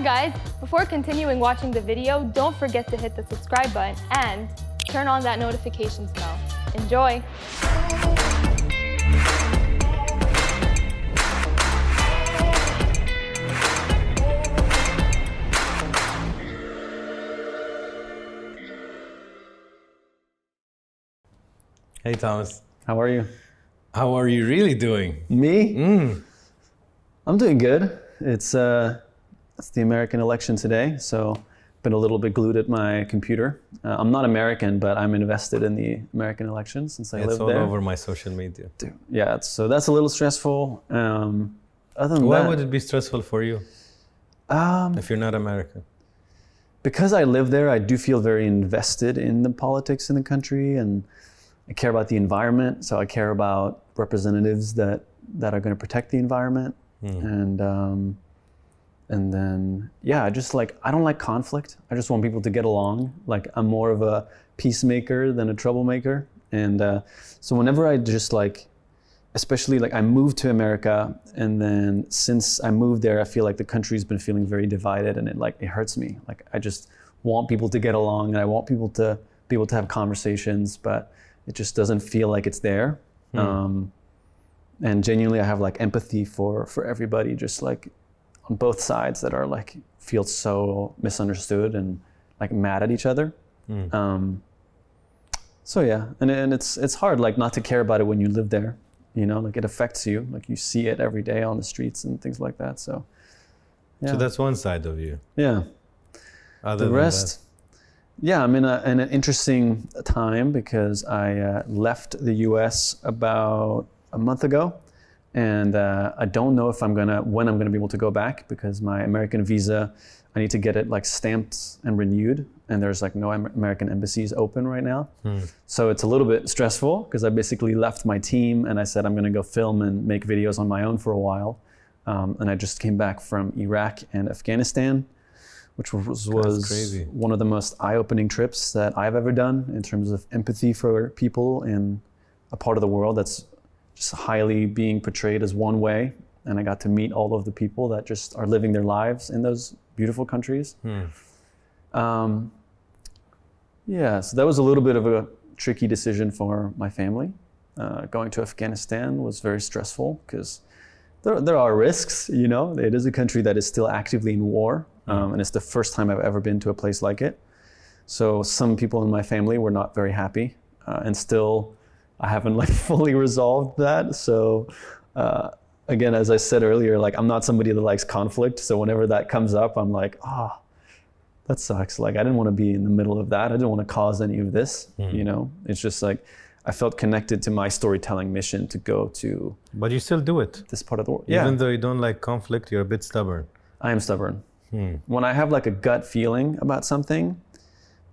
guys, before continuing watching the video, don't forget to hit the subscribe button and turn on that notifications bell. Enjoy! Hey Thomas. How are you? How are you really doing? Me? I'm doing good. It's the American election today, so been a little bit glued at my computer. I'm not American, but I'm invested in the American election since I live there. It's all over my social media. Yeah, so that's a little stressful. Other than Why that, would it be stressful for you if you're not American? Because I live there, I do feel very invested in the politics in the country, and I care about the environment. So I care about representatives that are going to protect the environment. And then, yeah, I don't like conflict. I just want people to get along. Like, I'm more of a peacemaker than a troublemaker. And so whenever I just especially I moved to America, and then since I moved there, I feel like the country's been feeling very divided, and it hurts me. Like, I just want people to get along, and I want people to be able to have conversations, but it just doesn't feel like it's there. And genuinely, I have empathy for everybody, just on both sides that are feel so misunderstood and mad at each other. So yeah, and it's hard not to care about it when you live there, it affects you, you see it every day on the streets and things like that. So yeah. So that's one side of you. Yeah. Other the than rest, yeah, I'm in an interesting time because I left the US about a month ago. And I don't know when I'm gonna be able to go back, because my American visa, I need to get it stamped and renewed, and there's no American embassies open right now. So it's a little bit stressful because I basically left my team and I said I'm gonna go film and make videos on my own for a while. And I just came back from Iraq and Afghanistan, which was crazy. One of the most eye-opening trips that I've ever done in terms of empathy for people in a part of the world that's just highly being portrayed as one way. And I got to meet all of the people that just are living their lives in those beautiful countries. Yeah, so that was a little bit of a tricky decision for my family. Going to Afghanistan was very stressful because there are risks, It is a country that is still actively in war, and it's the first time I've ever been to a place like it. So some people in my family were not very happy, and still I haven't fully resolved that. So again, as I said earlier, I'm not somebody that likes conflict. So whenever that comes up, I'm that sucks. I didn't want to be in the middle of that. I didn't want to cause any of this, It's just I felt connected to my storytelling mission to go to. But you still do it. This part of the world. Even though you don't like conflict, you're a bit stubborn. I am stubborn. When I have a gut feeling about something,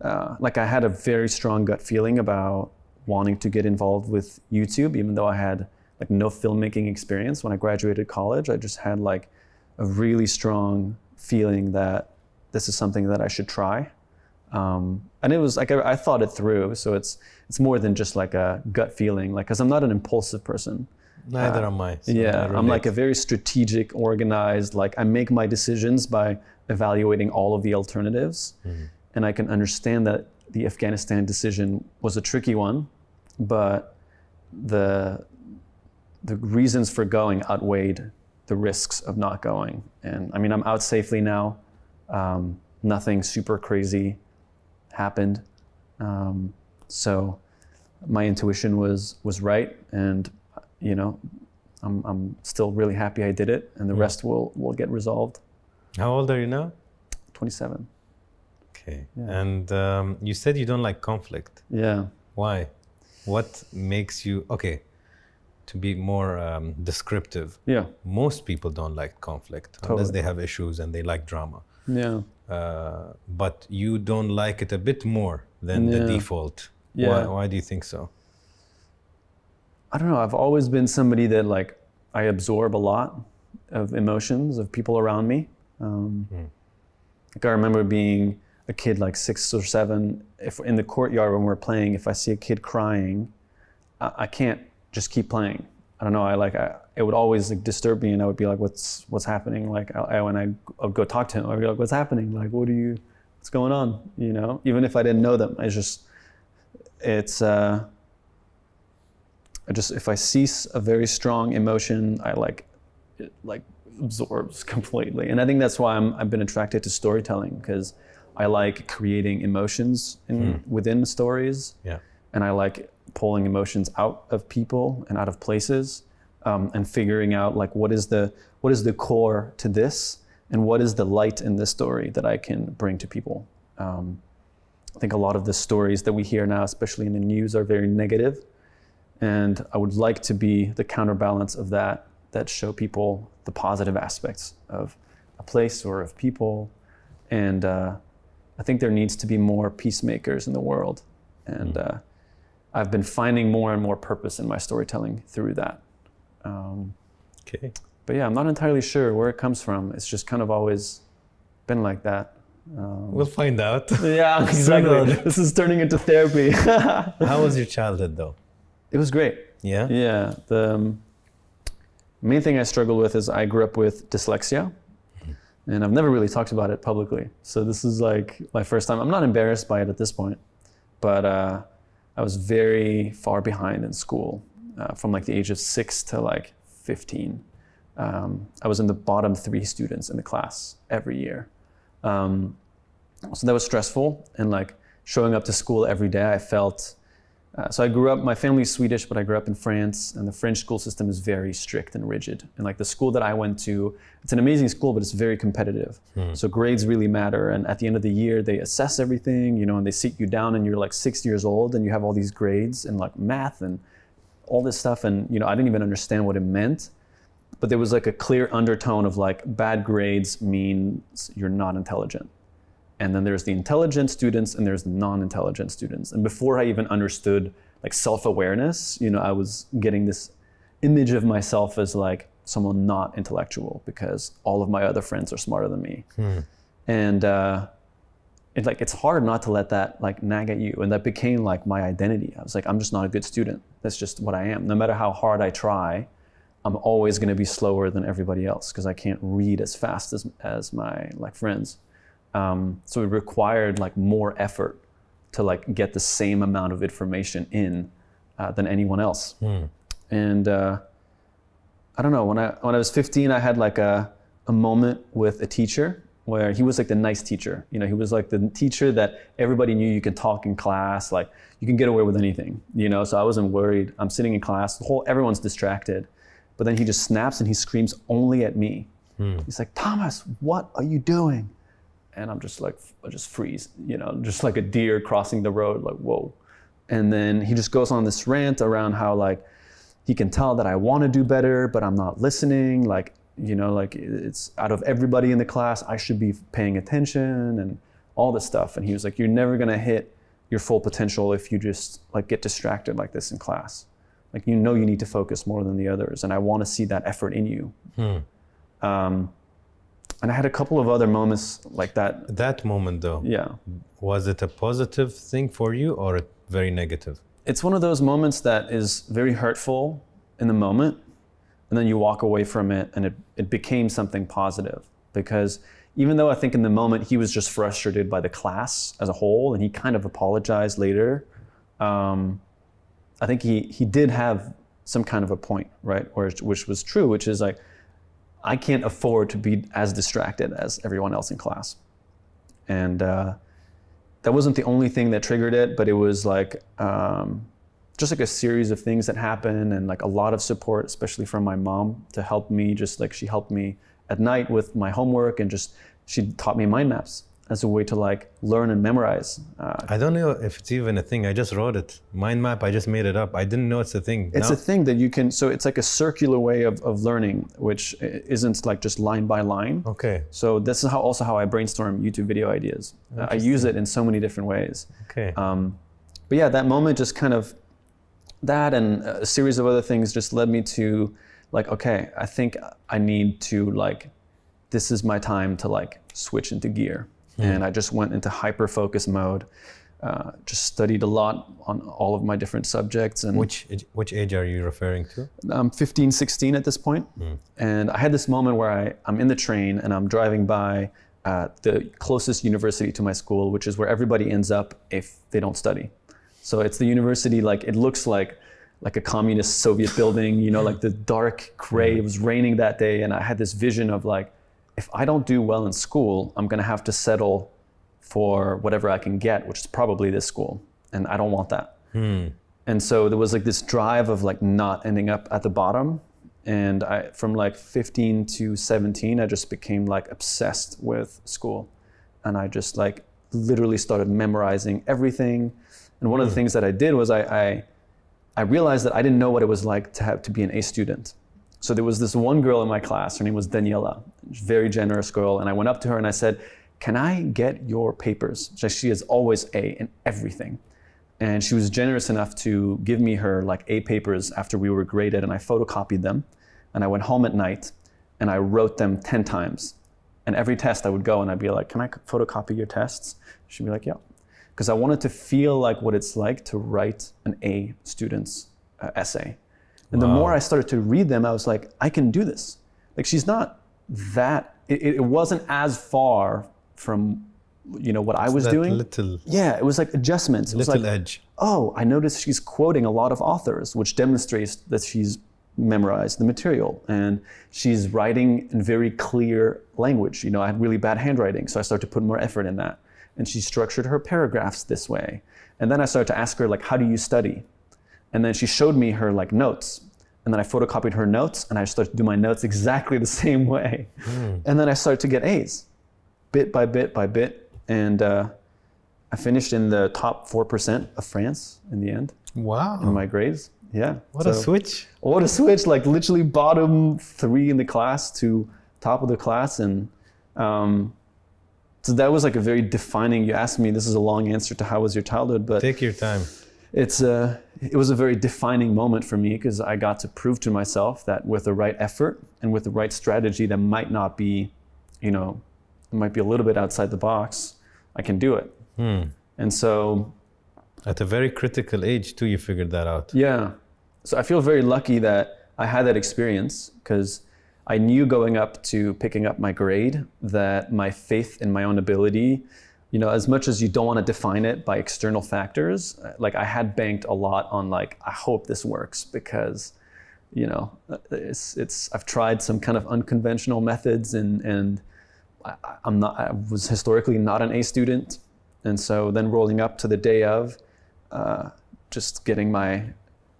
I had a very strong gut feeling about wanting to get involved with YouTube, even though I had no filmmaking experience. When I graduated college, I just had a really strong feeling that this is something that I should try. And it was I thought it through. So it's more than just a gut feeling, because I'm not an impulsive person. Neither am I. So yeah, I'm a very strategic, organized, I make my decisions by evaluating all of the alternatives. And I can understand that the Afghanistan decision was a tricky one, but the reasons for going outweighed the risks of not going. And I'm out safely now. Nothing super crazy happened. So my intuition was right, and I'm still really happy I did it, and the rest will get resolved. How old are you now? 27. Okay. Yeah. And you said you don't like conflict. Yeah. Why? What makes you, to be more descriptive, Yeah. most people don't like conflict unless they have issues and they like drama. Yeah. But you don't like it a bit more than the default. Yeah. Why do you think so? I don't know. I've always been somebody that I absorb a lot of emotions of people around me. I remember being a kid 6 or 7, if in the courtyard when we're playing, if I see a kid crying, I can't just keep playing. don't know, it would always like disturb me, and I would be like, what's happening? Like when I would go talk to him, I'd be like, what's happening? Like, what's going on? You know, even if I didn't know them, if I see a very strong emotion, it absorbs completely. And I think that's why I've been attracted to storytelling, because I like creating emotions within stories. Yeah. And I like pulling emotions out of people and out of places, and figuring out like what is the core to this, and what is the light in this story that I can bring to people. I think a lot of the stories that we hear now, especially in the news, are very negative. And I would like to be the counterbalance of that show people the positive aspects of a place or of people. And I think there needs to be more peacemakers in the world. And I've been finding more and more purpose in my storytelling through that. Okay. But yeah, I'm not entirely sure where it comes from. It's just kind of always been like that. We'll find out. Yeah, exactly. This is turning into therapy. How was your childhood though? It was great. Yeah? Yeah. The main thing I struggled with is I grew up with dyslexia, and I've never really talked about it publicly. So this is like my first time. I'm not embarrassed by it at this point, but I was very far behind in school from like the age of 6 to like 15. I was in the bottom 3 students in the class every year. So that was stressful, and like showing up to school every day, I felt, so I grew up, my family's Swedish, but I grew up in France, and the French school system is very strict and rigid. And like the school that I went to, it's an amazing school, but it's very competitive. So grades really matter. And at the end of the year, they assess everything, you know, and they sit you down and you're like 6 years old and you have all these grades and like math and all this stuff. And, you know, I didn't even understand what it meant, but there was like a clear undertone of like bad grades means you're not intelligent. And then there's the intelligent students and there's the non-intelligent students. And before I even understood like self-awareness, you know, I was getting this image of myself as like someone not intellectual because all of my other friends are smarter than me. And it's hard not to let that like nag at you. And that became like my identity. I was like, I'm just not a good student. That's just what I am. No matter how hard I try, I'm always gonna be slower than everybody else because I can't read as fast as my like friends. So it required like more effort to like get the same amount of information in than anyone else. And I don't know, when I was 15, I had like a moment with a teacher where he was like the nice teacher. You know, he was like the teacher that everybody knew you can talk in class, like you can get away with anything, you know? So I wasn't worried. I'm sitting in class, everyone's distracted, but then he just snaps and he screams only at me. He's like, Thomas, what are you doing? And I'm just like, I just freeze, you know, just like a deer crossing the road, like, whoa. And then he just goes on this rant around how like, he can tell that I want to do better, but I'm not listening. Like, you know, like it's out of everybody in the class, I should be paying attention and all this stuff. And he was like, you're never going to hit your full potential if you just like get distracted like this in class. Like, you know, you need to focus more than the others. And I want to see that effort in you. And I had a couple of other moments like that. That moment though, yeah. Was it a positive thing for you or a very negative? It's one of those moments that is very hurtful in the moment, and then you walk away from it and it became something positive. Because even though I think in the moment he was just frustrated by the class as a whole, and he kind of apologized later, I think he did have some kind of a point, right? Which was true, which is like, I can't afford to be as distracted as everyone else in class. And that wasn't the only thing that triggered it, but it was like just like a series of things that happened, and like a lot of support, especially from my mom, to help me. Just like she helped me at night with my homework, and just she taught me mind maps as a way to like learn and memorize. I don't know if it's even a thing. I just wrote it. Mind map, I just made it up. I didn't know it's a thing. It's a thing that you can, so it's like a circular way of learning, which isn't like just line by line. Okay. So this is also how I brainstorm YouTube video ideas. I use it in so many different ways. Okay. But yeah, that moment just kind of, that and a series of other things just led me to like, okay, I think I need to like, this is my time to like switch into gear. And I just went into hyper-focus mode. just studied a lot on all of my different subjects. And which age are you referring to? I'm 15, 16 at this point. And I had this moment where I'm in the train and I'm driving by the closest university to my school, which is where everybody ends up if they don't study. So it's the university, like it looks like a communist Soviet building, you know, like the dark gray. It was raining that day, and I had this vision of like, if I don't do well in school, I'm gonna have to settle for whatever I can get, which is probably this school, and I don't want that. And so there was like this drive of like not ending up at the bottom. And from like 15 to 17, I just became like obsessed with school. And I just like literally started memorizing everything. And one of the things that I did was I realized that I didn't know what it was like to be an A student. So there was this one girl in my class, her name was Daniela, very generous girl. And I went up to her and I said, can I get your papers? She is always A in everything. And she was generous enough to give me her like A papers after we were graded, and I photocopied them. And I went home at night and I wrote them 10 times. And every test I would go and I'd be like, can I photocopy your tests? She'd be like, yeah. Because I wanted to feel like what it's like to write an A student's essay. And the more I started to read them, I was like, I can do this. Like she's not that, it wasn't as far from, you know, what I was doing. Yeah, it was like adjustments. It was like, edge. Oh, I noticed she's quoting a lot of authors, which demonstrates that she's memorized the material, and she's writing in very clear language. You know, I had really bad handwriting, so I started to put more effort in that. And she structured her paragraphs this way. And then I started to ask her, like, how do you study? And then she showed me her like notes. And then I photocopied her notes and I started to do my notes exactly the same way. And then I started to get A's, bit by bit by bit. And I finished in the top 4% of France in the end. Wow. In my grades. Yeah. What a switch. What a switch, like literally bottom 3 in the class to top of the class. And so that was like a very defining, you asked me, this is a long answer to how was your childhood, but take your time. It was a very defining moment for me because I got to prove to myself that with the right effort and with the right strategy that might not be, you know, it might be a little bit outside the box, I can do it. And so at a very critical age too, you figured that out. Yeah. So I feel very lucky that I had that experience because I knew going up to picking up my grade that my faith in my own ability, you know, as much as you don't want to define it by external factors, like I had banked a lot on like, I hope this works because, you know, I've tried some kind of unconventional methods and I was historically not an A student. And so then rolling up to the day of, just getting my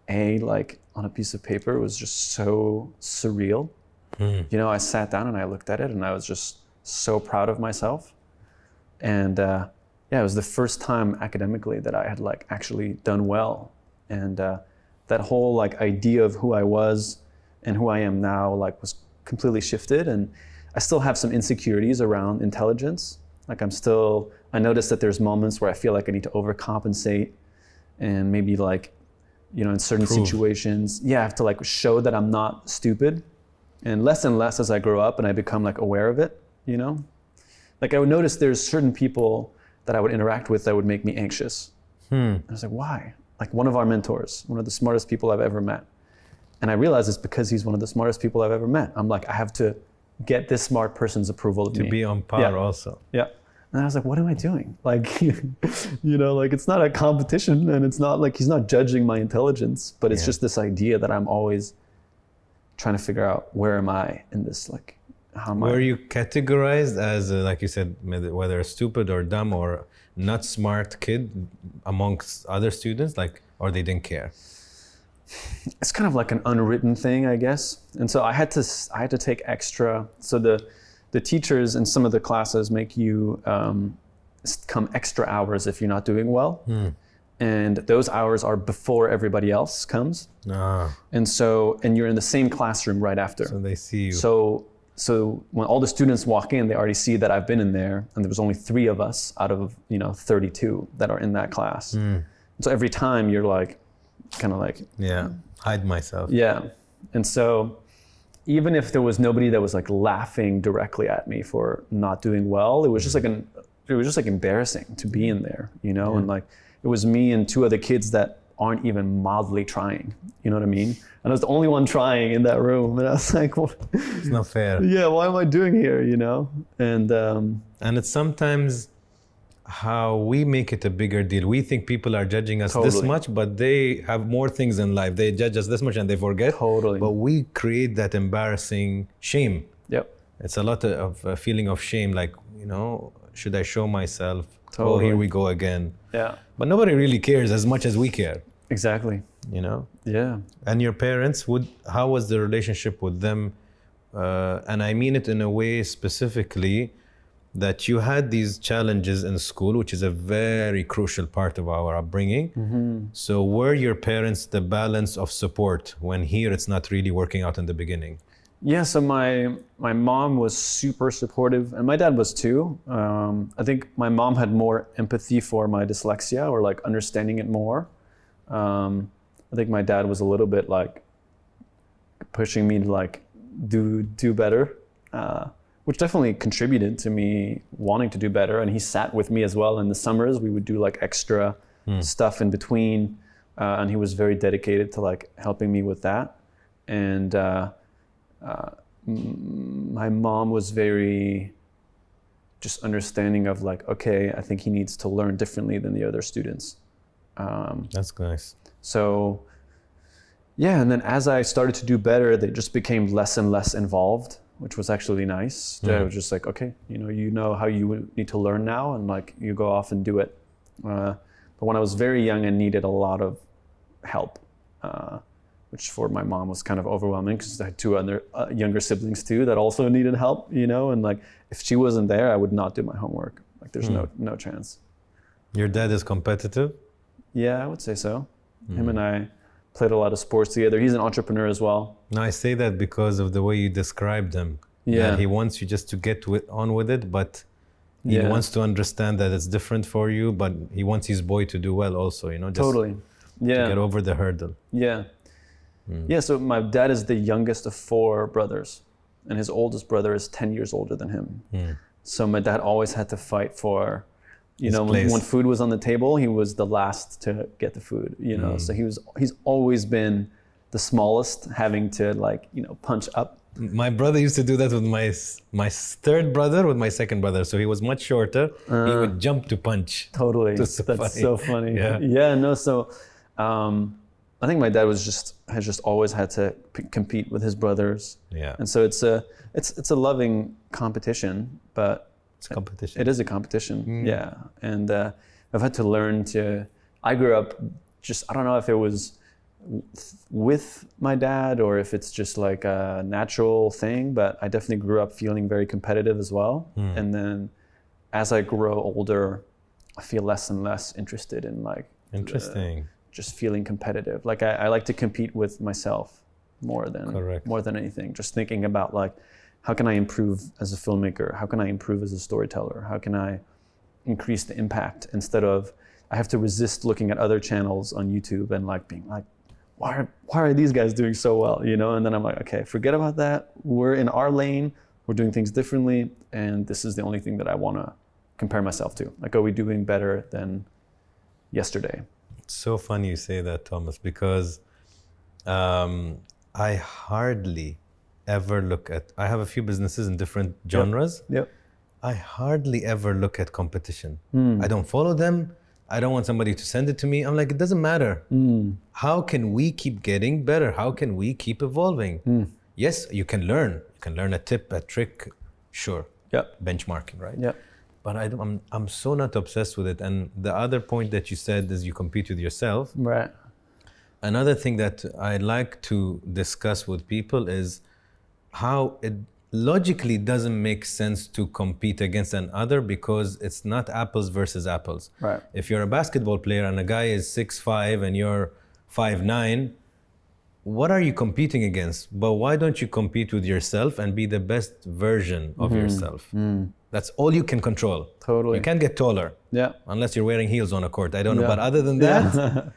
A like on a piece of paper was just so surreal. You know, I sat down and I looked at it and I was just so proud of myself. And yeah, it was the first time academically that I had like actually done well. And that whole like idea of who I was and who I am now like was completely shifted. And I still have some insecurities around intelligence. Like I noticed that there's moments where I feel like I need to overcompensate and maybe like, you know, in certain situations, I have to like show that I'm not stupid. And less as I grow up and I become like aware of it, you know? Like I would notice there's certain people that I would interact with that would make me anxious. And I was like, why? Like one of our mentors, one of the smartest people I've ever met. And I realized it's because he's one of the smartest people I've ever met. I'm like, I have to get this smart person's approval of me. To be on par also. Yeah. And I was like, what am I doing? Like, you know, like it's not a competition and it's not like he's not judging my intelligence, but it's just this idea that I'm always trying to figure out where am I in this, like, how am I? Were you categorized as, like you said, whether a stupid or dumb or not smart kid amongst other students, like, or they didn't care? It's kind of like an unwritten thing, I guess. And so I had to take extra. So the teachers in some of the classes make you come extra hours if you're not doing well. And those hours are before everybody else comes. And you're in the same classroom right after. So they see you. So when all the students walk in, they already see that I've been in there, and there was only 3 of us out of 32 that are in that class. So every time you're like, kind of like, hide myself. Yeah. And so even if there was nobody that was like laughing directly at me for not doing well, it was just like it was just like embarrassing to be in there, you know, and like it was me and two other kids that aren't even mildly trying, you know what I mean? And I was the only one trying in that room, and I was like, well, It's not fair. yeah, why am I doing here, you know? And it's sometimes how we make it a bigger deal. We think people are judging us this much, but they have more things in life. They judge us this much and they forget. But we create that embarrassing shame. Yep. It's a lot of a feeling of shame, like, you know, should I show myself? Oh, here we go again. Yeah. But nobody really cares as much as we care. Exactly. You know? Yeah. And your parents, how was the relationship with them? And I mean it in a way specifically that you had these challenges in school, which is a very crucial part of our upbringing. So were your parents the balance of support when here it's not really working out in the beginning? Yeah, so my mom was super supportive, and my dad was too. I think my mom had more empathy for my dyslexia, or like understanding it more. I think my dad was a little bit like pushing me to like do better, which definitely contributed to me wanting to do better. And he sat with me as well in the summers. We would do like extra stuff in between, and he was very dedicated to like helping me with that. And my mom was very just understanding of like, okay, I think he needs to learn differently than the other students. That's nice. So, yeah, and then as I started to do better, they just became less and less involved, which was actually nice. They were just like, okay, you know how you need to learn now, and like you go off and do it. But when I was very young and needed a lot of help, which for my mom was kind of overwhelming because I had two other younger siblings too that also needed help, you know, and like if she wasn't there, I would not do my homework. Like there's no chance. Your dad is competitive? Yeah, I would say so. Him and I played a lot of sports together. He's an entrepreneur as well. No, I say that because of the way you described him. Yeah. That he wants you just to get on with it, but he wants to understand that it's different for you, but he wants his boy to do well also, you know, just totally. Yeah. to get over the hurdle. Yeah. Yeah, so my dad is the youngest of 4 brothers, and his oldest brother is 10 years older than him. So my dad always had to fight for, you know, when food was on the table, he was the last to get the food, you know. So he's always been the smallest, having to like, you know, punch up. My brother used to do that with my third brother, with my second brother. So he was much shorter. He would jump to punch. Totally. That's so funny. Yeah, no, so I think my dad has just always had to compete with his brothers. Yeah. And so it's a loving competition, but it's a competition. It is a competition. Yeah. And I've had to learn I grew up just, I don't know if it was with my dad or if it's just like a natural thing, but I definitely grew up feeling very competitive as well. And then as I grow older, I feel less and less interested in like just feeling competitive. Like I like to compete with myself more than anything. Just thinking about like, how can I improve as a filmmaker? How can I improve as a storyteller? How can I increase the impact, instead of I have to resist looking at other channels on YouTube and like being like, why are these guys doing so well? You know? And then I'm like, okay, forget about that. We're in our lane. We're doing things differently. And this is the only thing that I want to compare myself to. Like, are we doing better than yesterday? It's so funny you say that, Thomas, because I hardly ever I have a few businesses in different genres. Yep. I hardly ever look at competition. I don't follow them. I don't want somebody to send it to me. I'm like, it doesn't matter. How can we keep getting better? How can we keep evolving? Yes, you can learn. You can learn a tip, a trick, sure. Yep. Benchmarking, right? Yep. But I'm so not obsessed with it. And the other point that you said is you compete with yourself. Right. Another thing that I like to discuss with people is how it logically doesn't make sense to compete against another, because it's not apples versus apples. Right. If you're a basketball player and a guy is 6'5" and you're 5'9", what are you competing against? But why don't you compete with yourself and be the best version of yourself? That's all you can control. Totally. You can't get taller. Yeah. Unless you're wearing heels on a court. I don't know. But other than that,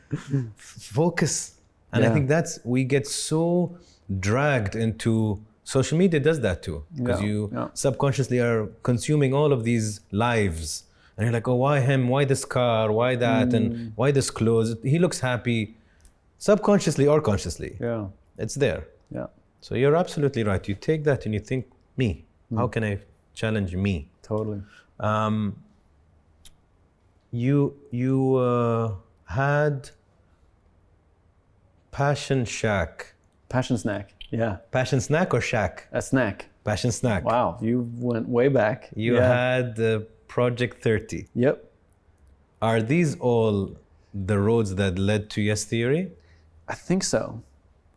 focus. And I think we get so dragged into. Social media does that too, because you subconsciously are consuming all of these lives And you're like, oh, why him? Why this car? Why that? And why this clothes? He looks happy, subconsciously or consciously. Yeah. It's there. Yeah. So you're absolutely right. You take that and you think, me. How can I challenge me? Totally. You had Passion Shack. Passion snack. Yeah. Passion Snack or Shack? A snack. Passion Snack. Wow, you went way back. You had Project 30. Yep. Are these all the roads that led to Yes Theory? I think so.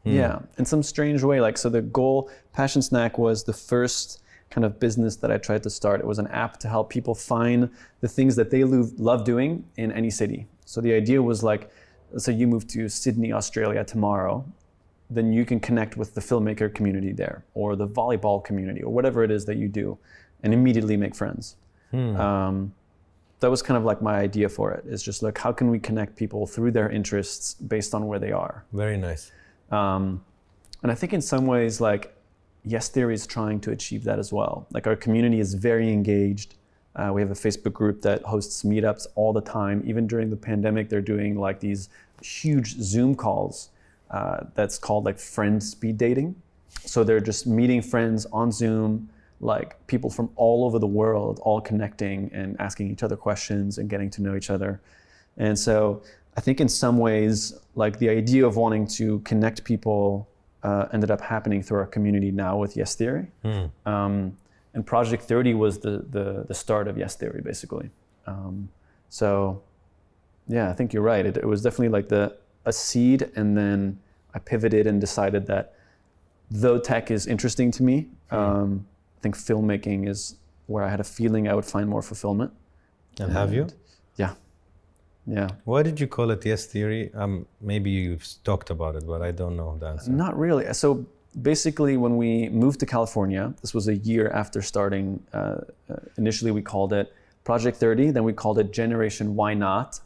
Yeah, in some strange way. Like, so the goal, Passion Snack was the first kind of business that I tried to start. It was an app to help people find the things that they love doing in any city. So the idea was like, let's say you move to Sydney, Australia tomorrow, then you can connect with the filmmaker community there, or the volleyball community, or whatever it is that you do, and immediately make friends. That was kind of like my idea for it. It's just like, how can we connect people through their interests based on where they are? Very nice. And I think in some ways, like, Yes Theory is trying to achieve that as well. Like, our community is very engaged. We have a Facebook group that hosts meetups all the time. Even during the pandemic, they're doing like these huge Zoom calls that's called like friend speed dating. So they're just meeting friends on Zoom, like people from all over the world, all connecting and asking each other questions and getting to know each other. And so I think in some ways, like, the idea of wanting to connect people ended up happening through our community now with Yes Theory. And Project 30 was the start of Yes Theory, basically. So yeah, I think you're right. It was definitely like a seed, and then I pivoted and decided that though tech is interesting to me, I think filmmaking is where I had a feeling I would find more fulfillment. And have you? Yeah. Yeah. Why did you call it Yes Theory? Maybe you've talked about it, but I don't know the answer. Not really. So basically, when we moved to California, this was a year after starting, initially we called it Project 30, then we called it Generation Why Not.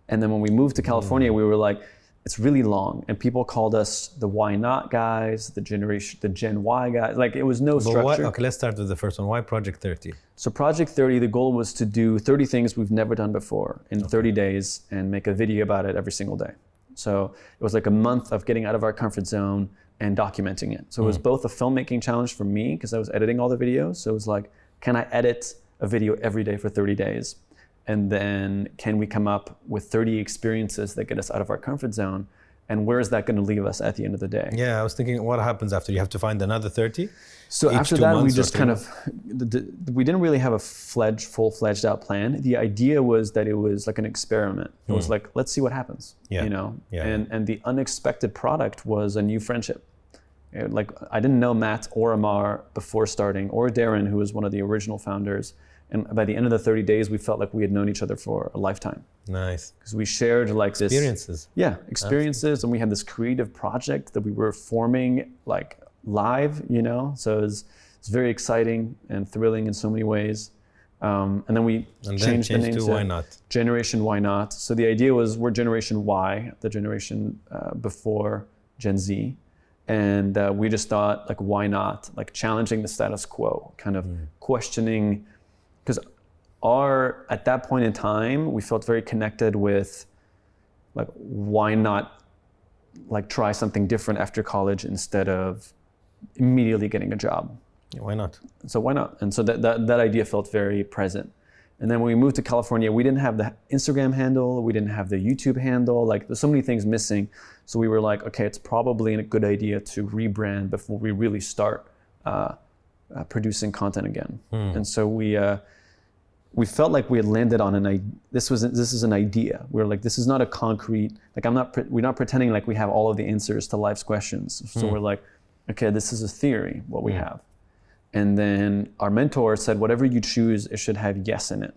And then when we moved to California, we were like, it's really long. And people called us the Why Not guys, the Gen Y guys. Like, it was no structure. Okay, let's start with the first one. Why Project 30? So Project 30, the goal was to do 30 things we've never done before in 30 days and make a video about it every single day. So it was like a month of getting out of our comfort zone and documenting it. So it was both a filmmaking challenge for me, because I was editing all the videos. So it was like, can I edit a video every day for 30 days? And then can we come up with 30 experiences that get us out of our comfort zone? And where is that going to leave us at the end of the day? Yeah, I was thinking, what happens after? You have to find another 30? So after that, we just kind of, we didn't really have a full-fledged out plan. The idea was that it was like an experiment. It was like, let's see what happens, you know? And the unexpected product was a new friendship. Like, I didn't know Matt or Amar before starting, or Darren, who was one of the original founders. And by the end of the 30 days, we felt like we had known each other for a lifetime. Nice. Because we shared like this... Experiences. Yeah, experiences. Absolutely. And we had this creative project that we were forming like live, you know? So it's very exciting and thrilling in so many ways. And then we changed the name to Why Not? Generation Why Not. So the idea was, we're Generation Y, the generation before Gen Z. And we just thought, like, why not? Like, challenging the status quo, kind of questioning... Because at that point in time, we felt very connected with, like, why not, like, try something different after college instead of immediately getting a job? Yeah, why not? So why not? And so that idea felt very present. And then when we moved to California, we didn't have the Instagram handle, we didn't have the YouTube handle, like, there's so many things missing. So we were like, okay, it's probably a good idea to rebrand before we really start producing content again. And so we felt like we had landed on this is an idea. We were like, this is not a concrete, like, we're not pretending like we have all of the answers to life's questions. So we're like, okay, this is a theory, what we have. And then our mentor said, whatever you choose, it should have yes in it.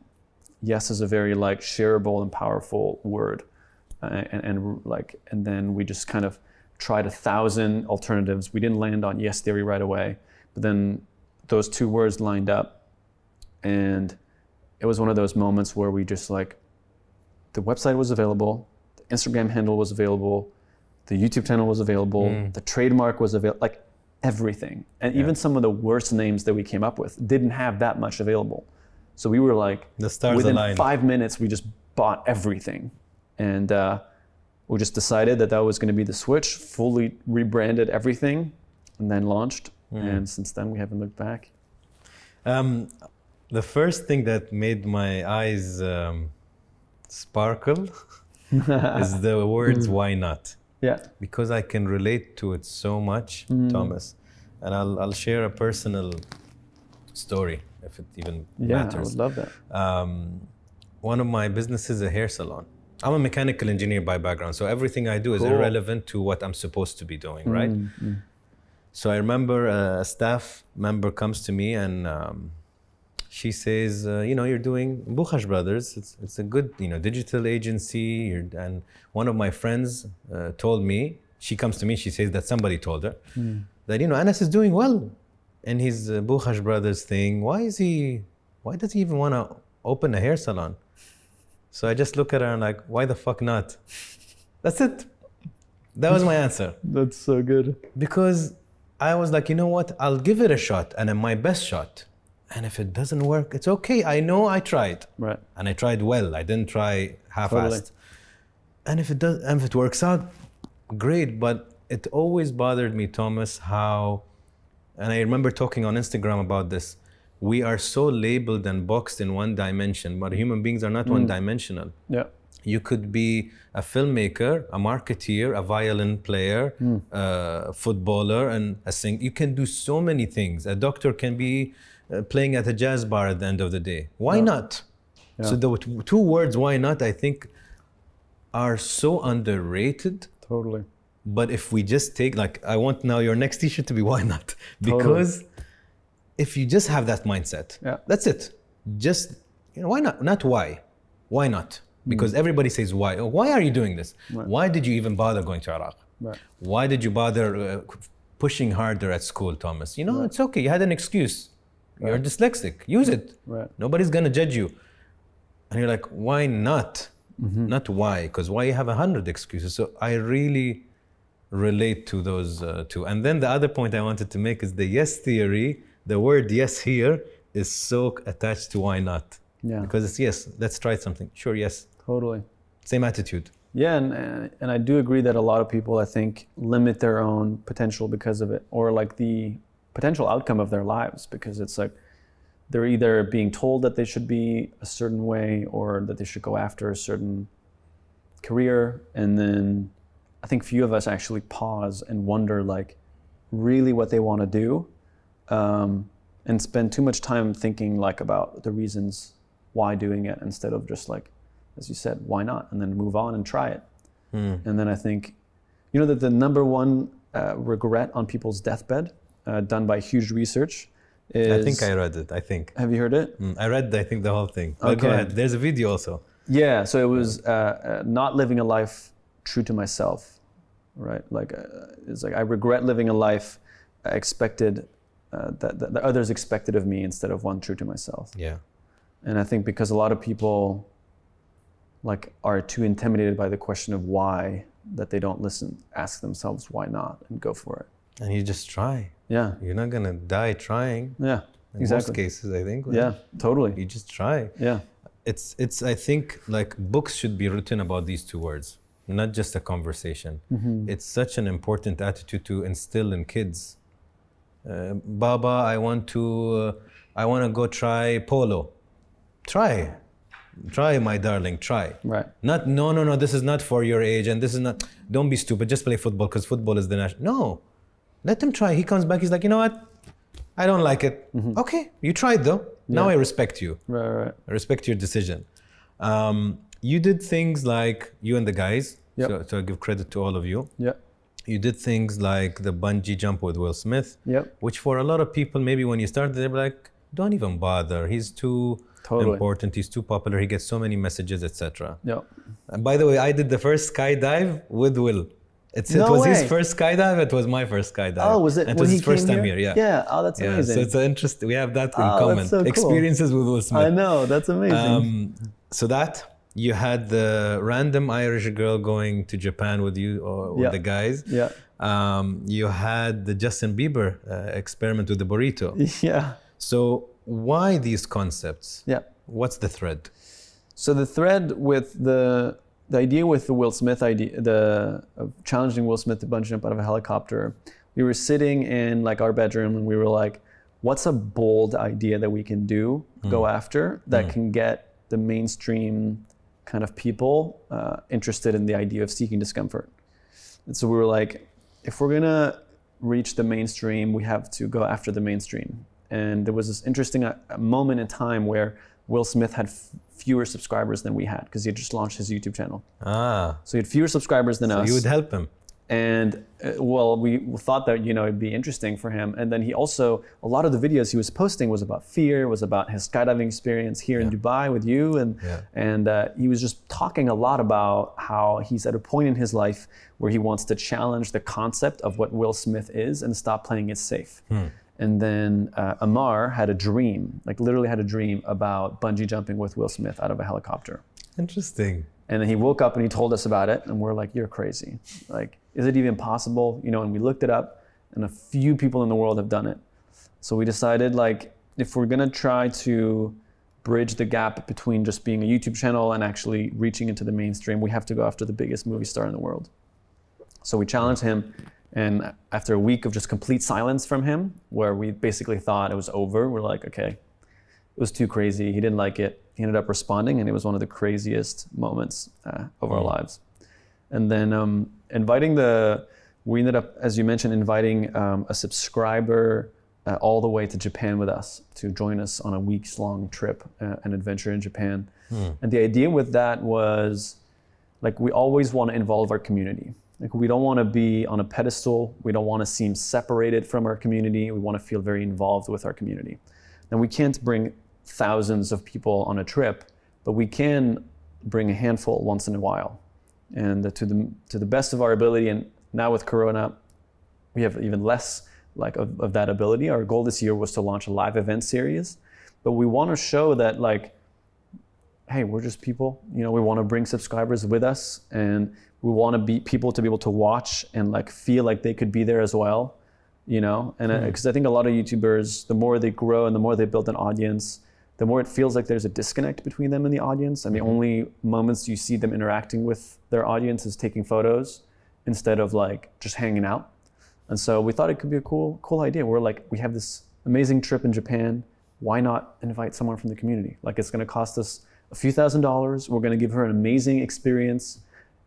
Yes is a very, like, shareable and powerful word. And then we just kind of tried 1,000 alternatives. We didn't land on Yes Theory right away, but then those two words lined up, and it was one of those moments where we just, like, the website was available, the Instagram handle was available, the YouTube channel was available, the trademark was available, like, everything. And even some of the worst names that we came up with didn't have that much available. So we were like, The stars within aligned. 5 minutes, we just bought everything. And we just decided that was going to be the switch, fully rebranded everything, and then launched. And since then, we haven't looked back. The first thing that made my eyes sparkle is the words "why not?" Yeah. Because I can relate to it so much, Thomas. And I'll share a personal story if it even matters. I would love that. One of my businesses is a hair salon. I'm a mechanical engineer by background, so everything I do is irrelevant to what I'm supposed to be doing, right? So I remember a staff member comes to me and she says, you're doing Bukhash Brothers. It's a good, digital agency. And one of my friends told me, she comes to me, she says that somebody told her that, Anas is doing well in his Bukhash Brothers thing. Why does he even want to open a hair salon? So I just look at her and like, why the fuck not? That's it. That was my answer. That's so good. Because I was like, you know what? I'll give it a shot and my best shot. And if it doesn't work, it's okay. I know I tried. Right. And I tried well. I didn't try half-assed. Totally. And if it works out, great. But it always bothered me, Thomas, how, and I remember talking on Instagram about this, we are so labeled and boxed in one dimension, but human beings are not one-dimensional. Yeah. You could be a filmmaker, a marketeer, a violin player, a footballer, and a singer. You can do so many things. A doctor can be playing at a jazz bar at the end of the day. Why not? Yeah. So the two words, why not, I think are so underrated. Totally. But if we just take, I want now your next t-shirt to be why not? Because if you just have that mindset, that's it. Just, why not? Not why. Why not? Because everybody says why. Oh, why are you doing this? Right. Why did you even bother going to Iraq? Right. Why did you bother pushing harder at school, Thomas? It's okay. You had an excuse. You're dyslexic. Use it. Right. Nobody's going to judge you. And you're like, why not? Not why. Because why you have 100 excuses. So I really relate to those two. And then the other point I wanted to make is the yes theory. The word yes here is so attached to why not. Yeah. Because it's yes, let's try something. Sure, yes. Totally. Same attitude. Yeah, and I do agree that a lot of people, I think, limit their own potential because of it, or like the potential outcome of their lives, because it's like they're either being told that they should be a certain way or that they should go after a certain career. And then I think few of us actually pause and wonder like really what they want to do, and spend too much time thinking like about the reasons why doing it instead of just like, as you said, why not? And then move on and try it. And then I think, that the number one regret on people's deathbed, done by huge research, is... I think I read it, Have you heard it? I read, I think, the whole thing. But go ahead, there's a video also. Yeah, so it was not living a life true to myself, right? Like, it's like I regret living a life expected, that others expected of me instead of one true to myself. Yeah. And I think because a lot of people like are too intimidated by the question of why, that they don't ask themselves why not, and go for it. And you just try. Yeah. You're not gonna die trying. Yeah. In Exactly. most cases, I think. Yeah, totally. You just try. Yeah. It's I think like books should be written about these two words, not just a conversation. It's such an important attitude to instill in kids. Baba, I want to go try polo. Try, my darling, try. Right. Not, no, this is not for your age, and this is not, don't be stupid, just play football because football is the national. No, let him try. He comes back, he's like, you know what? I don't like it. Okay, you tried though. Now I respect you. Right. I respect your decision. You did things like, you and the guys, so I give credit to all of you. Yeah. You did things like the bungee jump with Will Smith, which for a lot of people, maybe when you started, they were like, don't even bother. He's too important. He's too popular. He gets so many messages, etc. Yeah. And by the way, I did the first skydive with Will. It was his first skydive. It was my first skydive. Oh, was it? And it was his first time here. Yeah. Yeah. Oh, that's amazing. So it's interesting. We have that in common. That's so cool. Experiences with Will Smith. I know. That's amazing. So that you had the random Irish girl going to Japan with you or with the guys. Yeah. You had the Justin Bieber experiment with the burrito. Yeah. So why these concepts? Yeah. What's the thread? So the thread with the idea with the Will Smith idea, of challenging Will Smith to bungee jump out of a helicopter, we were sitting in like our bedroom and we were like, what's a bold idea that we can do, go after, that can get the mainstream kind of people interested in the idea of seeking discomfort? And so we were like, if we're gonna reach the mainstream, we have to go after the mainstream. And there was this interesting moment in time where Will Smith had fewer subscribers than we had because he had just launched his YouTube channel. So he had fewer subscribers than us. You would help him. And well, we thought that, you know, it'd be interesting for him. And then he also, a lot of the videos he was posting was about fear, was about his skydiving experience here in Dubai with you. And he was just talking a lot about how he's at a point in his life where he wants to challenge the concept of what Will Smith is and stop playing it safe. And then Amar had a dream, like literally had a dream about bungee jumping with Will Smith out of a helicopter. Interesting. And then he woke up and he told us about it, and we're like, you're crazy. Like, is it even possible? You know, and we looked it up, and a few people in the world have done it. So we decided, like, if we're gonna try to bridge the gap between just being a YouTube channel and actually reaching into the mainstream, we have to go after the biggest movie star in the world. So we challenged him, and after a week of just complete silence from him, where we basically thought it was over, we're like, okay, it was too crazy, he didn't like it. He ended up responding, and it was one of the craziest moments of our lives. And then we ended up, as you mentioned, inviting a subscriber all the way to Japan with us to join us on a weeks-long trip, an adventure in Japan. And the idea with that was, like, we always want to involve our community. Like, we don't want to be on a pedestal. We don't want to seem separated from our community. We want to feel very involved with our community. And we can't bring thousands of people on a trip, but we can bring a handful once in a while. And to the best of our ability, and now with Corona, we have even less like of that ability. Our goal this year was to launch a live event series, but we want to show that, like, hey, we're just people. You know, we want to bring subscribers with us, and we want to be people to be able to watch and like feel like they could be there as well. You know, and because I think a lot of YouTubers, the more they grow and the more they build an audience, the more it feels like there's a disconnect between them and the audience. And the only moments you see them interacting with their audience is taking photos instead of like just hanging out. And so we thought it could be a cool idea. We're like, we have this amazing trip in Japan. Why not invite someone from the community? Like, it's going to cost us a few $1,000s. We're going to give her an amazing experience,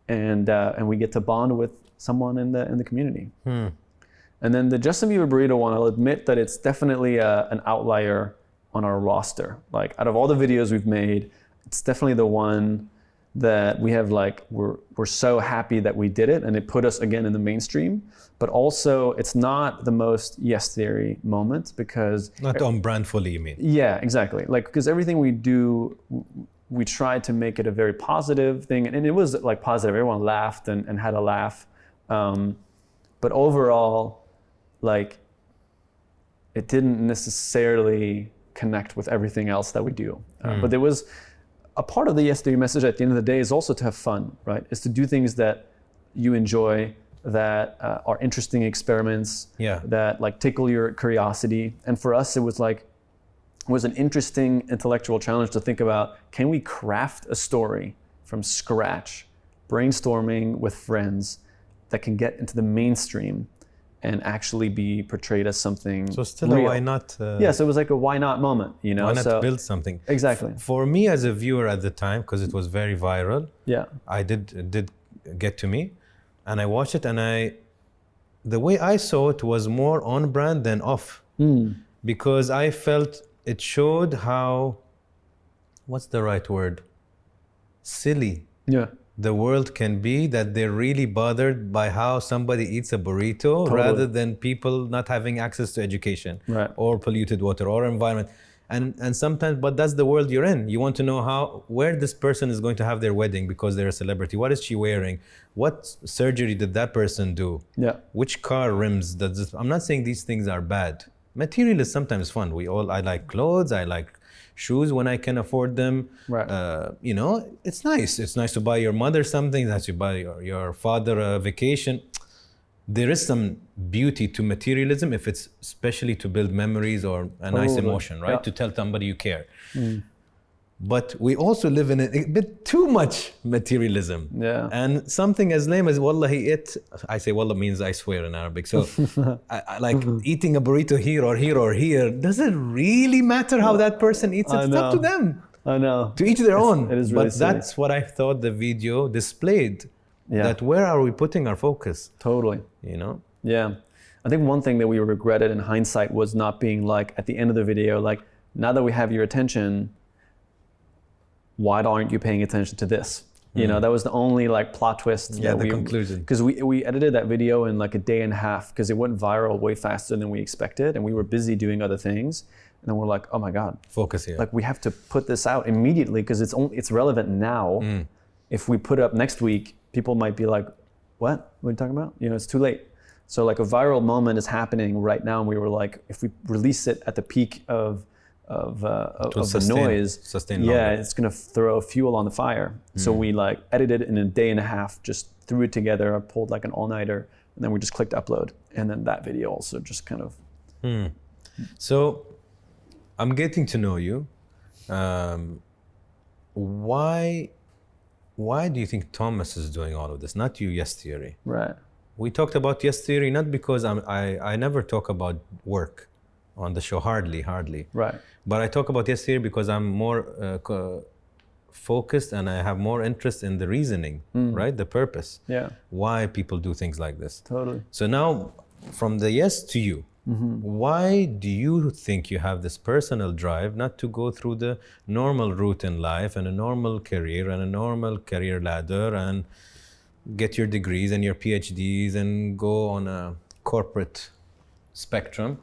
and we get to bond with someone in the community. And then the Justin Bieber burrito one, I'll admit that it's definitely an outlier on our roster. Like, out of all the videos we've made, it's definitely the one that we have, like, we're so happy that we did it, and it put us again in the mainstream. But also, it's not the most Yes Theory moment, because not on brand fully, you mean? Yeah, exactly. Like, because everything we do, we tried to make it a very positive thing, and it was like positive. Everyone laughed and had a laugh. But overall, like, it didn't necessarily connect with everything else that we do. But there was a part of the Yes Theory message at the end of the day is also to have fun, right? Is to do things that you enjoy, that are interesting experiments, that like tickle your curiosity. And for us, it was an interesting intellectual challenge to think about, can we craft a story from scratch, brainstorming with friends, that can get into the mainstream and actually be portrayed as something So still real. a why not? Yes, it was like a why not moment, you know? Why not build something? Exactly. For me as a viewer at the time, because it was very viral, it did get to me, and I watched it, and the way I saw it was more on brand than off, because I felt it showed how, what's the right word? Silly. The world can be, that they're really bothered by how somebody eats a burrito rather than people not having access to education or polluted water or environment. And sometimes, but that's the world you're in. You want to know where this person is going to have their wedding because they're a celebrity. What is she wearing? What surgery did that person do? Which car rims does this? I'm not saying these things are bad. Material is sometimes fun. I like clothes, I like shoes when I can afford them. You know, it's nice. It's nice to buy your mother something, it's nice to buy your father a vacation. there is some beauty to materialism if it's especially to build memories or a nice emotion, right? To tell somebody you care. But we also live in a bit too much materialism. Yeah. And something as lame as wallahi it, I say wallah means I swear in Arabic. So I like eating a burrito here or here or here, does it really matter how that person eats it? It's up to them. I know. To each their own. It is really but that's what I thought the video displayed. Yeah. That where are we putting our focus? Totally. You know? Yeah. I think one thing that we regretted in hindsight was not being like, at the end of the video, like, now that we have your attention, why aren't you paying attention to this? You know, that was the only like plot twist. Yeah, the conclusion. Because we edited that video in like a day and a half because it went viral way faster than we expected, and we were busy doing other things. And then we're like, oh my God. Focus here. Like we have to put this out immediately because it's relevant now. If we put it up next week, people might be like, what are you talking about? You know, it's too late. So like a viral moment is happening right now. And we were like, if we release it at the peak of the noise, it's gonna throw fuel on the fire. So we like edited it in a day and a half, just threw it together. I pulled like an all-nighter, and then we just clicked upload. And then that video also just kind of. So I'm getting to know you. Why do you think Thomas is doing all of this? Not you, Yes Theory. Right. We talked about Yes Theory not because I never talk about work on the show, hardly. Right. But I talk about Yes Theory because I'm more focused and I have more interest in the reasoning, right? The purpose. Yeah. Why people do things like this. Totally. So now, from the yes to you, why do you think you have this personal drive not to go through the normal route in life and a normal career and a normal career ladder and get your degrees and your PhDs and go on a corporate spectrum?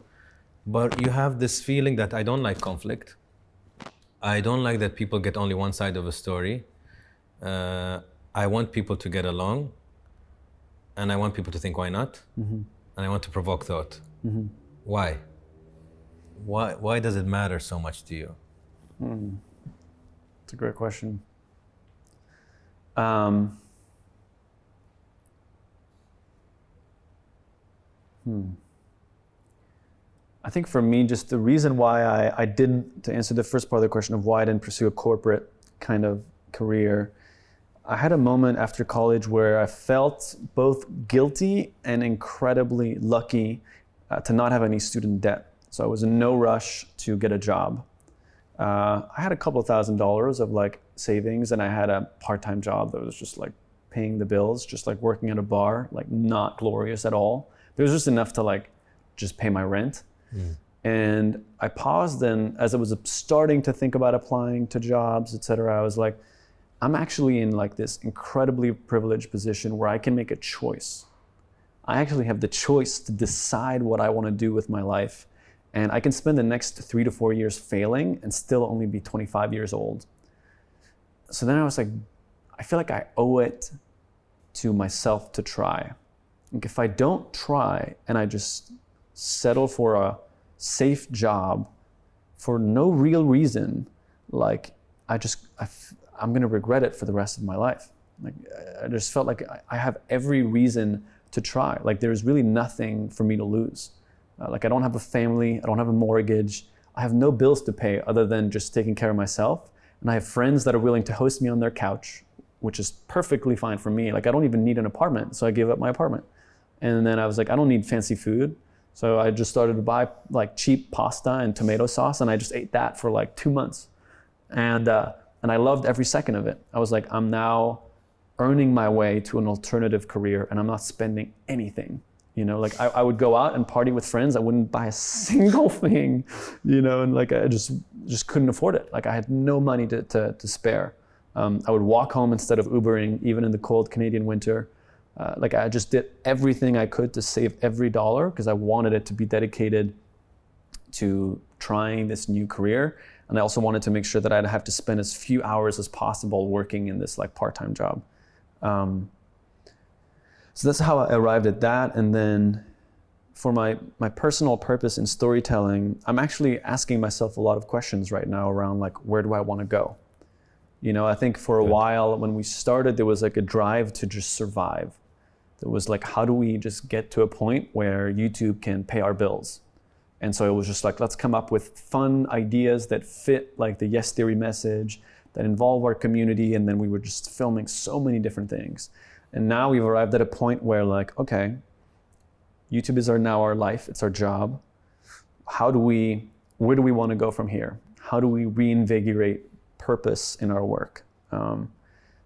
But you have this feeling that I don't like conflict. I don't like that people get only one side of a story. I want people to get along. And I want people to think, why not? And I want to provoke thought. Why? Why does it matter so much to you? It's a great question. I think for me, just the reason why I didn't, to answer the first part of the question of why I didn't pursue a corporate kind of career, I had a moment after college where I felt both guilty and incredibly lucky to not have any student debt. So I was in no rush to get a job. I had a couple $1,000s of like savings, and I had a part-time job that was just like paying the bills, just like working at a bar, like not glorious at all. But it was just enough to like just pay my rent. And I paused, and as I was starting to think about applying to jobs, etc., I was like, I'm actually in like this incredibly privileged position where I can make a choice. I actually have the choice to decide what I want to do with my life. And I can spend the next 3 to 4 years failing and still only be 25 years old. So then I was like, I feel like I owe it to myself to try. Like if I don't try and I just settle for a safe job for no real reason, like I'm gonna regret it for the rest of my life. Like I just felt like I have every reason to try. Like there's really nothing for me to lose. Like I don't have a family, I don't have a mortgage, I have no bills to pay other than just taking care of myself. And I have friends that are willing to host me on their couch, which is perfectly fine for me. Like I don't even need an apartment, so I gave up my apartment. And then I was like, I don't need fancy food. So I just started to buy like cheap pasta and tomato sauce, and I just ate that for like 2 months. And I loved every second of it. I was like, I'm now earning my way to an alternative career, and I'm not spending anything. You know, like I would go out and party with friends. I wouldn't buy a single thing, you know, and like I just couldn't afford it. Like I had no money to spare. I would walk home instead of Ubering, even in the cold Canadian winter. Like I just did everything I could to save every dollar because I wanted it to be dedicated to trying this new career. And I also wanted to make sure that I'd have to spend as few hours as possible working in this like part-time job. So that's how I arrived at that. And then for my personal purpose in storytelling, I'm actually asking myself a lot of questions right now around like, where do I want to go? You know, I think for a while when we started, there was like a drive to just survive, It was like, how do we just get to a point where YouTube can pay our bills? And so it was just like, let's come up with fun ideas that fit like the Yes Theory message, that involve our community. And then we were just filming so many different things. And now we've arrived at a point where like, okay, YouTube is now our life, it's our job. Where do we want to go from here? How do we reinvigorate purpose in our work?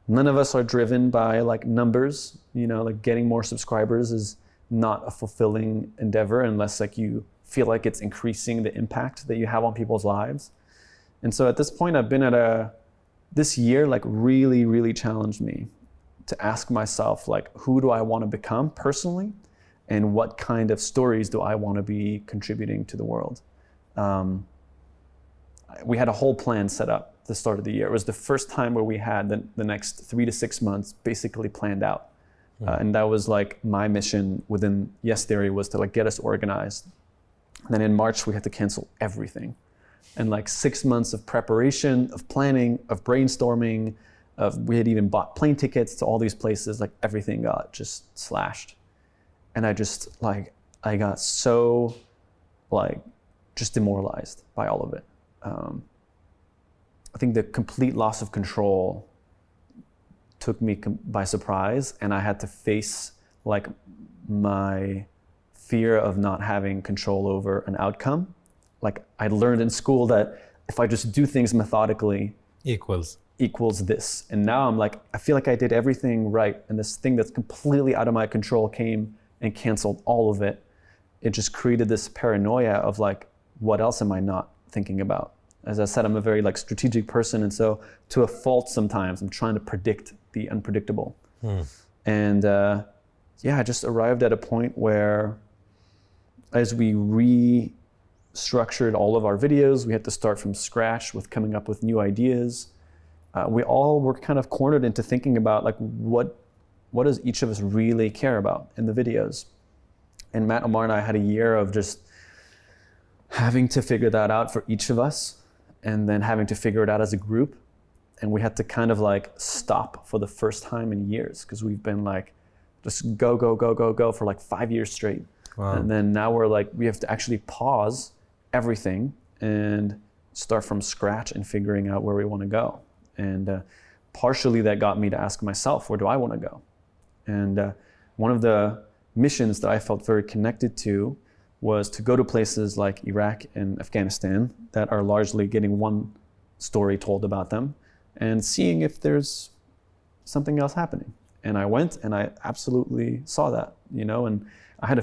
None of us are driven by like numbers, like getting more subscribers is not a fulfilling endeavor unless like you feel like it's increasing the impact that you have on people's lives. And so at this point I've been this year like really, really challenged me to ask myself like, who do I want to become personally? And what kind of stories do I want to be contributing to the world? We had a whole plan set up at the start of the year. It was the first time where we had the next 3 to 6 months basically planned out. And that was like my mission within Yes Theory, was to like get us organized. And then in March, we had to cancel everything. And like 6 months of preparation, of planning, of brainstorming, we had even bought plane tickets to all these places, like everything got just slashed. And I just like, I got so like just demoralized by all of it. I think the complete loss of control took me by surprise, and I had to face like my fear of not having control over an outcome. Like I learned in school that if I just do things methodically, equals this. And now I'm like, I feel like I did everything right, and this thing that's completely out of my control came and canceled all of it. It just created this paranoia of like, what else am I not thinking about? As I said, I'm a very like strategic person, and so to a fault sometimes I'm trying to predict the unpredictable. And I just arrived at a point where as we restructured all of our videos, we had to start from scratch with coming up with new ideas. We all were kind of cornered into thinking about like, what does each of us really care about in the videos? And Matt, Omar, and I had a year of just having to figure that out for each of us, and then having to figure it out as a group. And we had to kind of like stop for the first time in years, because we've been like, just go for like 5 years straight. Wow. And then now we're like, we have to actually pause everything and start from scratch and figuring out where we want to go. And partially that got me to ask myself, where do I want to go? And one of the missions that I felt very connected to was to go to places like Iraq and Afghanistan that are largely getting one story told about them, and seeing if there's something else happening. And I went and I absolutely saw that, and I had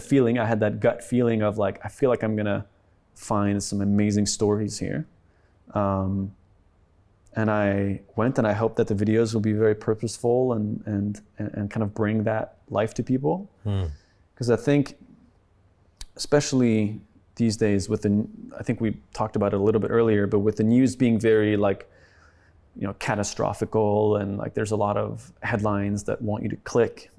that gut feeling of like, I feel like I'm gonna find some amazing stories here. And I went, and I hope that the videos will be very purposeful and kind of bring that life to people. Because I think, especially these days I think we talked about it a little bit earlier, but with the news being very like, catastrophical, and like there's a lot of headlines that want you to click.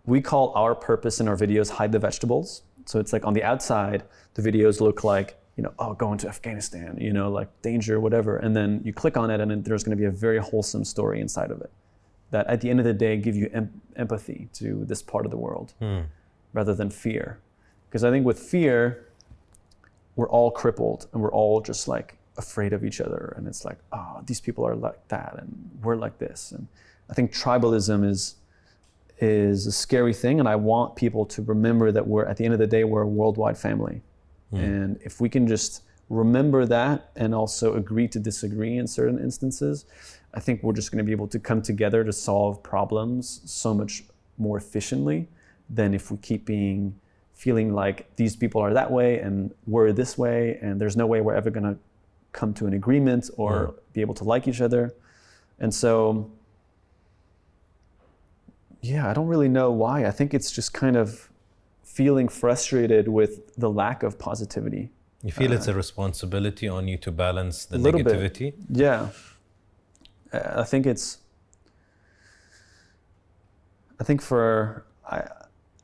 We call our purpose in our videos hide the vegetables. So it's like on the outside, the videos look like, going to Afghanistan, like danger, whatever. And then you click on it, and then there's going to be a very wholesome story inside of it that at the end of the day give you empathy to this part of the world rather than fear. Because I think with fear, we're all crippled and we're all just like afraid of each other. And it's like, these people are like that and we're like this. And I think tribalism is a scary thing. And I want people to remember that at the end of the day, we're a worldwide family. And if we can just remember that and also agree to disagree in certain instances, I think we're just going to be able to come together to solve problems so much more efficiently than if we keep feeling like these people are that way and we're this way, and there's no way we're ever going to come to an agreement or be able to like each other. And so, I don't really know why. I think it's just kind of feeling frustrated with the lack of positivity. You feel it's a responsibility on you to balance the negativity? Bit. Yeah. I think I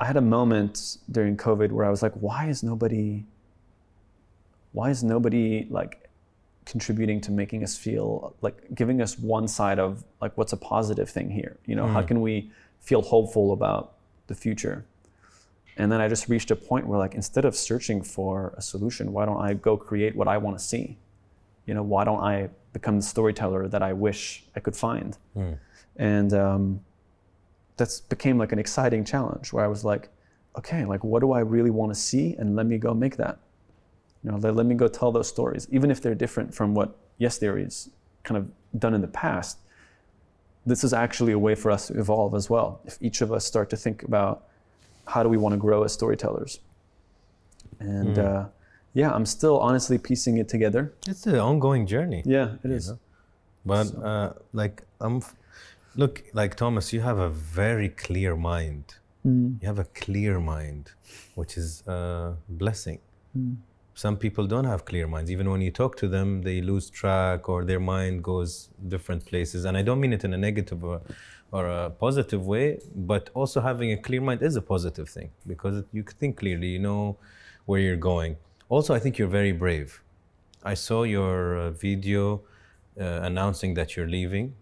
had a moment during COVID where I was like, why is nobody like contributing to making us feel like, giving us one side of like, what's a positive thing here? How can we feel hopeful about the future. And then I just reached a point where like, instead of searching for a solution, why don't I go create what I want to see? You know, why don't I become the storyteller that I wish I could find? And that's became like an exciting challenge where I was like, okay, like what do I really want to see? And let me go make that. You know, let me go tell those stories, even if they're different from what Yes Theory's kind of done in the past. This is actually a way for us to evolve as well. If each of us start to think about how do we want to grow as storytellers? And yeah, I'm still honestly piecing it together. It's an ongoing journey. Yeah, it is. Know? But look, like Thomas, you have a very clear mind. You have a clear mind, which is a blessing. Some people don't have clear minds. Even when you talk to them, they lose track or their mind goes different places. And I don't mean it in a negative or a positive way, but also having a clear mind is a positive thing because you can think clearly, you know where you're going. Also, I think you're very brave. I saw your video announcing that you're leaving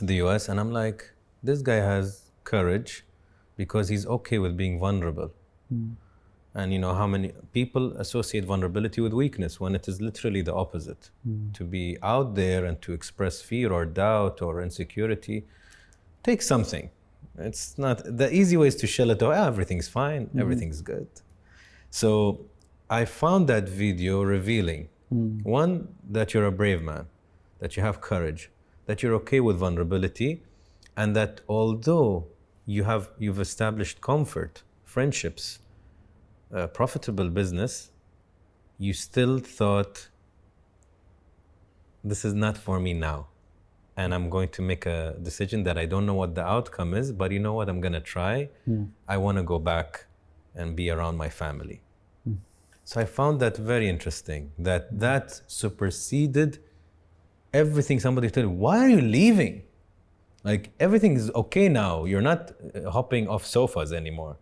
the US, and I'm like, this guy has courage because he's okay with being vulnerable. And you know how many people associate vulnerability with weakness when it is literally the opposite. To be out there and to express fear or doubt or insecurity takes something. It's not, the easy way is to shell it away, everything's fine, everything's good. So I found that video revealing, one, that you're a brave man, that you have courage, that you're okay with vulnerability, and that although you've established comfort, friendships, profitable business, you still thought, this is not for me now. And I'm going to make a decision that I don't know what the outcome is, but you know what, I'm gonna try. I wanna go back and be around my family. So I found that very interesting, that superseded everything somebody told you. Why are you leaving? Like everything is okay now. You're not hopping off sofas anymore.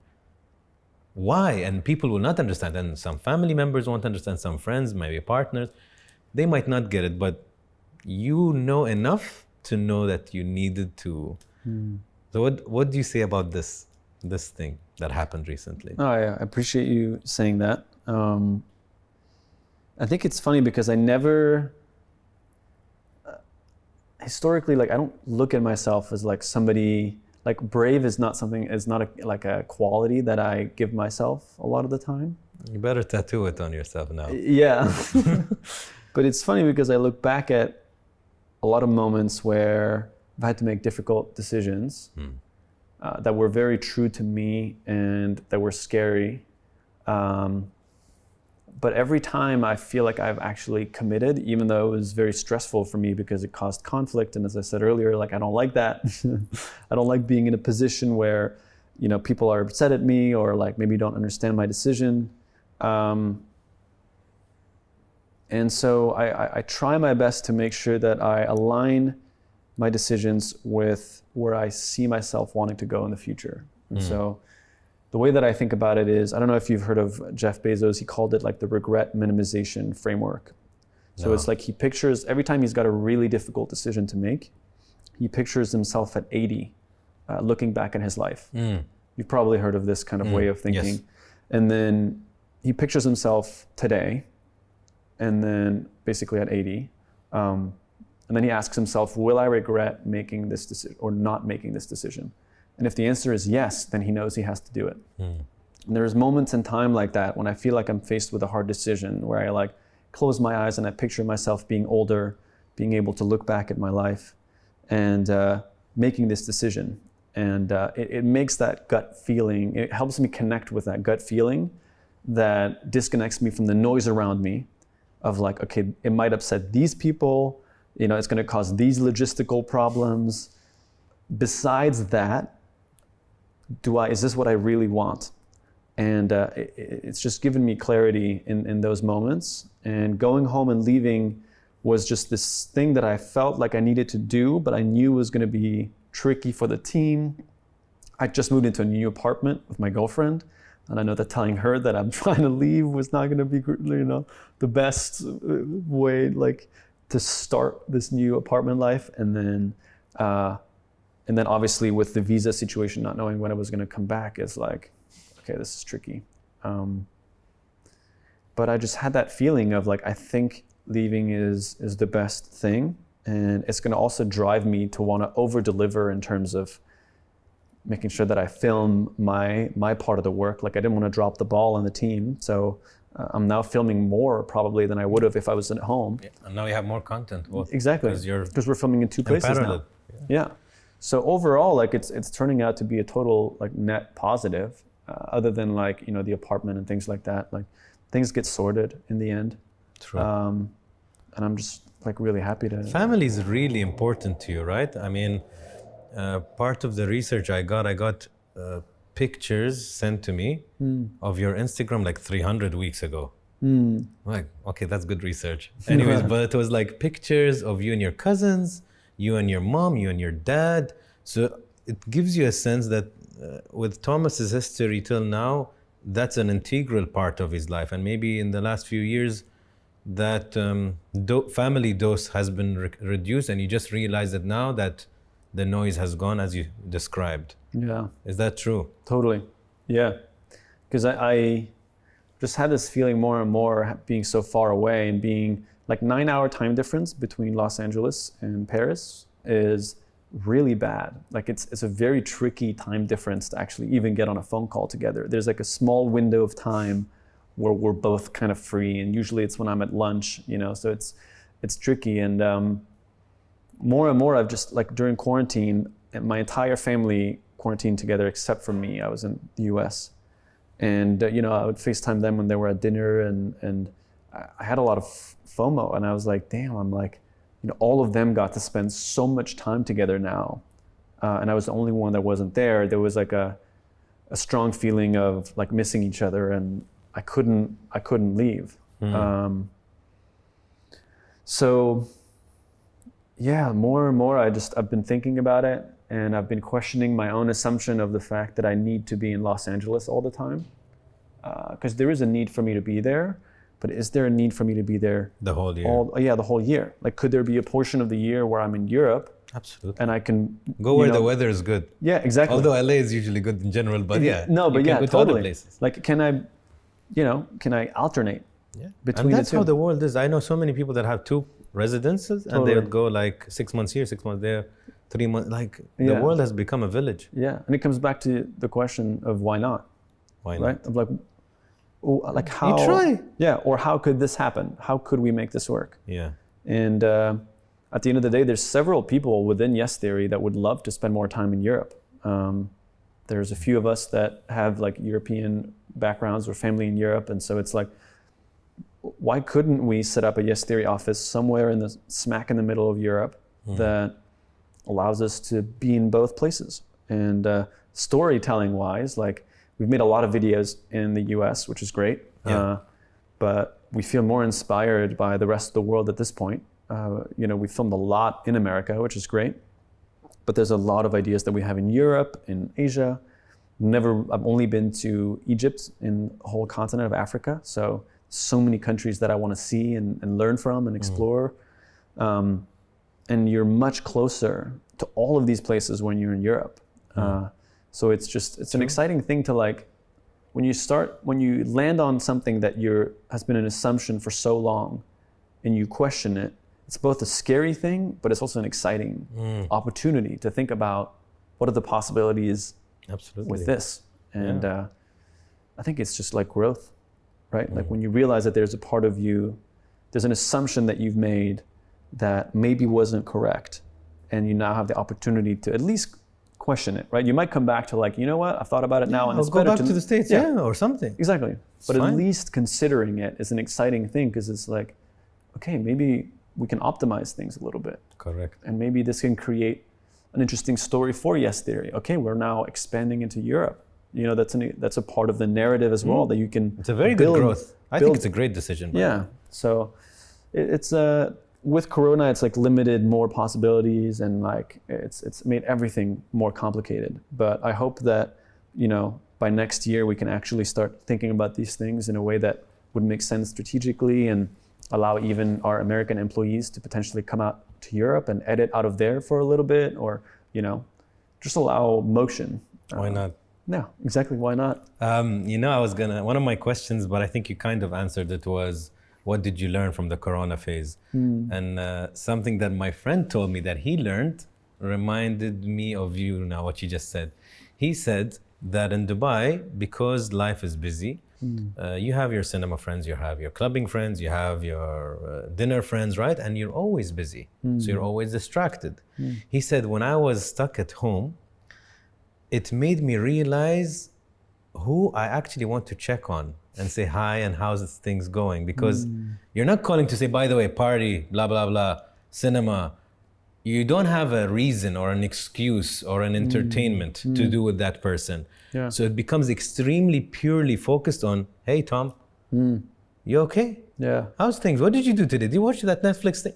Why? And people will not understand. And some family members won't understand, some friends, maybe partners, they might not get it, but you know enough to know that you needed to. So what do you say about this thing that happened recently? Oh yeah, I appreciate you saying that. I think it's funny because I never, historically, like I don't look at myself as like somebody, like brave is not something, is not like a quality that I give myself a lot of the time. You better tattoo it on yourself now. Yeah. But it's funny because I look back at a lot of moments where I've had to make difficult decisions that were very true to me and that were scary. But every time I feel like I've actually committed, even though it was very stressful for me because it caused conflict. And as I said earlier, like I don't like that. I don't like being in a position where, you know, people are upset at me or like maybe don't understand my decision. And so I try my best to make sure that I align my decisions with where I see myself wanting to go in the future. And so the way that I think about it is, I don't know if you've heard of Jeff Bezos, he called it like the regret minimization framework. So it's like he pictures, every time he's got a really difficult decision to make, he pictures himself at 80, looking back at his life. You've probably heard of this kind of way of thinking. Yes. And then he pictures himself today, and then basically at 80. And then he asks himself, will I regret making this decision or not making this decision? And if the answer is yes, then he knows he has to do it. And there's moments in time like that when I feel like I'm faced with a hard decision where I like close my eyes and I picture myself being older, being able to look back at my life and making this decision. And it makes that gut feeling, it helps me connect with that gut feeling that disconnects me from the noise around me of like, okay, it might upset these people, you know, it's gonna cause these logistical problems. Besides that, is this what I really want? And it's just given me clarity in those moments. And going home and leaving was just this thing that I felt like I needed to do, but I knew was gonna be tricky for the team. I just moved into a new apartment with my girlfriend. And I know that telling her that I'm trying to leave was not gonna be, you know, the best way like to start this new apartment life. And then And then obviously with the visa situation, not knowing when I was going to come back is like, okay, this is tricky. But I just had that feeling of like, I think leaving is the best thing. And it's going to also drive me to want to over deliver in terms of making sure that I film my part of the work. Like I didn't want to drop the ball on the team. So I'm now filming more probably than I would have if I was at home. Yeah. And now you have more content. Well, exactly, because we're filming in two places now. Yeah. So overall, like it's turning out to be a total like net positive, other than like, you know, the apartment and things like that. Like things get sorted in the end. True. And I'm just like really happy to. Family is really important to you, right? I mean, part of the research I got pictures sent to me of your Instagram like 300 weeks ago. Like, okay, that's good research. Anyways, but it was like pictures of you and your cousins, you and your mom, you and your dad. So it gives you a sense that with Thomas's history till now, that's an integral part of his life. And maybe in the last few years, that family dose has been reduced, and you just realize that now that the noise has gone, as you described. Yeah. Is that true? Totally. Yeah. Because I just had this feeling more and more being so far away, and being like 9-hour time difference between Los Angeles and Paris is really bad. Like it's a very tricky time difference to actually even get on a phone call together. There's like a small window of time where we're both kind of free, and usually it's when I'm at lunch, you know, so it's tricky. And more and more I've just like during quarantine, my entire family quarantined together except for me. I was in the US, and you know, I would FaceTime them when they were at dinner, and I had a lot of FOMO, and I was like, damn, I'm like, you know, all of them got to spend so much time together now, and I was the only one that wasn't there. There was like a strong feeling of like missing each other, and I couldn't leave. So yeah, more and more I've been thinking about it, and I've been questioning my own assumption of the fact that I need to be in Los Angeles all the time, because there is a need for me to be there, but is there a need for me to be there the whole year? The whole year. Like, could there be a portion of the year where I'm in Europe? Absolutely. And I can go where the weather is good. Yeah, exactly. Although LA is usually good in general, but yeah. No, but yeah, go totally. To other places. Like, can I alternate between and that's the two? how the world is. I know so many people that have 2 residences, and they would go like 6 months here, 6 months there, 3 months. Like the world has become a village. Yeah, and it comes back to the question of why not? Why not? Right? Of like how? You try. Yeah, or how could this happen? How could we make this work? Yeah. And at the end of the day, there's several people within Yes Theory that would love to spend more time in Europe. There's a few of us that have like European backgrounds or family in Europe, and so it's like, why couldn't we set up a Yes Theory office somewhere in the smack in the middle of Europe that allows us to be in both places? And storytelling wise, like we've made a lot of videos in the US, which is great, but we feel more inspired by the rest of the world at this point. You know, we filmed a lot in America, which is great, but there's a lot of ideas that we have in Europe, in Asia. I've only been to Egypt in the whole continent of Africa, so many countries that I want to see and learn from and explore. And you're much closer to all of these places when you're in Europe. So it's an exciting thing to like, when you land on something that has been an assumption for so long and you question it, it's both a scary thing, but it's also an exciting opportunity to think about what are the possibilities with this. And I think it's just like growth, right? Like when you realize that there's a part of you, there's an assumption that you've made that maybe wasn't correct, and you now have the opportunity to at least question it, right? You might come back to like, you know what, I've thought about it now, and it's go better back to the States, or something. Exactly. But fine. At least considering it is an exciting thing, because it's like, okay, maybe we can optimize things a little bit. Correct. And maybe this can create an interesting story for Yes Theory. Okay, we're now expanding into Europe. You know, that's a part of the narrative as well, that you can. It's a very good growth. I think it's a great decision. Yeah. So it's with Corona, it's like limited more possibilities, and like it's made everything more complicated. But I hope that, you know, by next year we can actually start thinking about these things in a way that would make sense strategically, and allow even our American employees to potentially come out to Europe and edit out of there for a little bit, or, you know, just allow motion. Why not? Yeah, exactly. Why not? One of my questions, but I think you kind of answered it, was what did you learn from the Corona phase? And something that my friend told me that he learned reminded me of you now, what you just said. He said that in Dubai, because life is busy, you have your cinema friends, you have your clubbing friends, you have your dinner friends, right? And you're always busy. So you're always distracted. He said, when I was stuck at home, it made me realize who I actually want to check on and say hi and how's things going, because you're not calling to say, by the way, party, blah, blah, blah, cinema. You don't have a reason or an excuse or an entertainment to do with that person. Yeah. So it becomes extremely purely focused on, hey, Tom, you okay? Yeah. How's things? What did you do today? Did you watch that Netflix thing?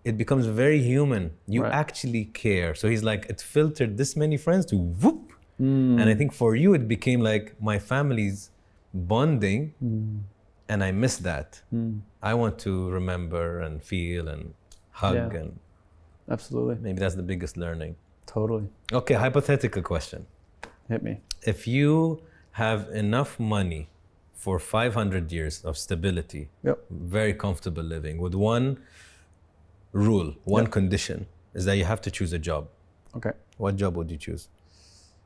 It becomes very human. You Right. actually care. So he's like, it filtered this many friends to whoop. And I think for you, it became like my family's bonding, and I miss that. I want to remember and feel and hug, Yeah. and Absolutely. maybe that's the biggest learning. Totally. Okay, hypothetical question. Hit me. If you have enough money for 500 years of stability, Yep. very comfortable living, with one rule, one condition, is that you have to choose a job. Okay. What job would you choose?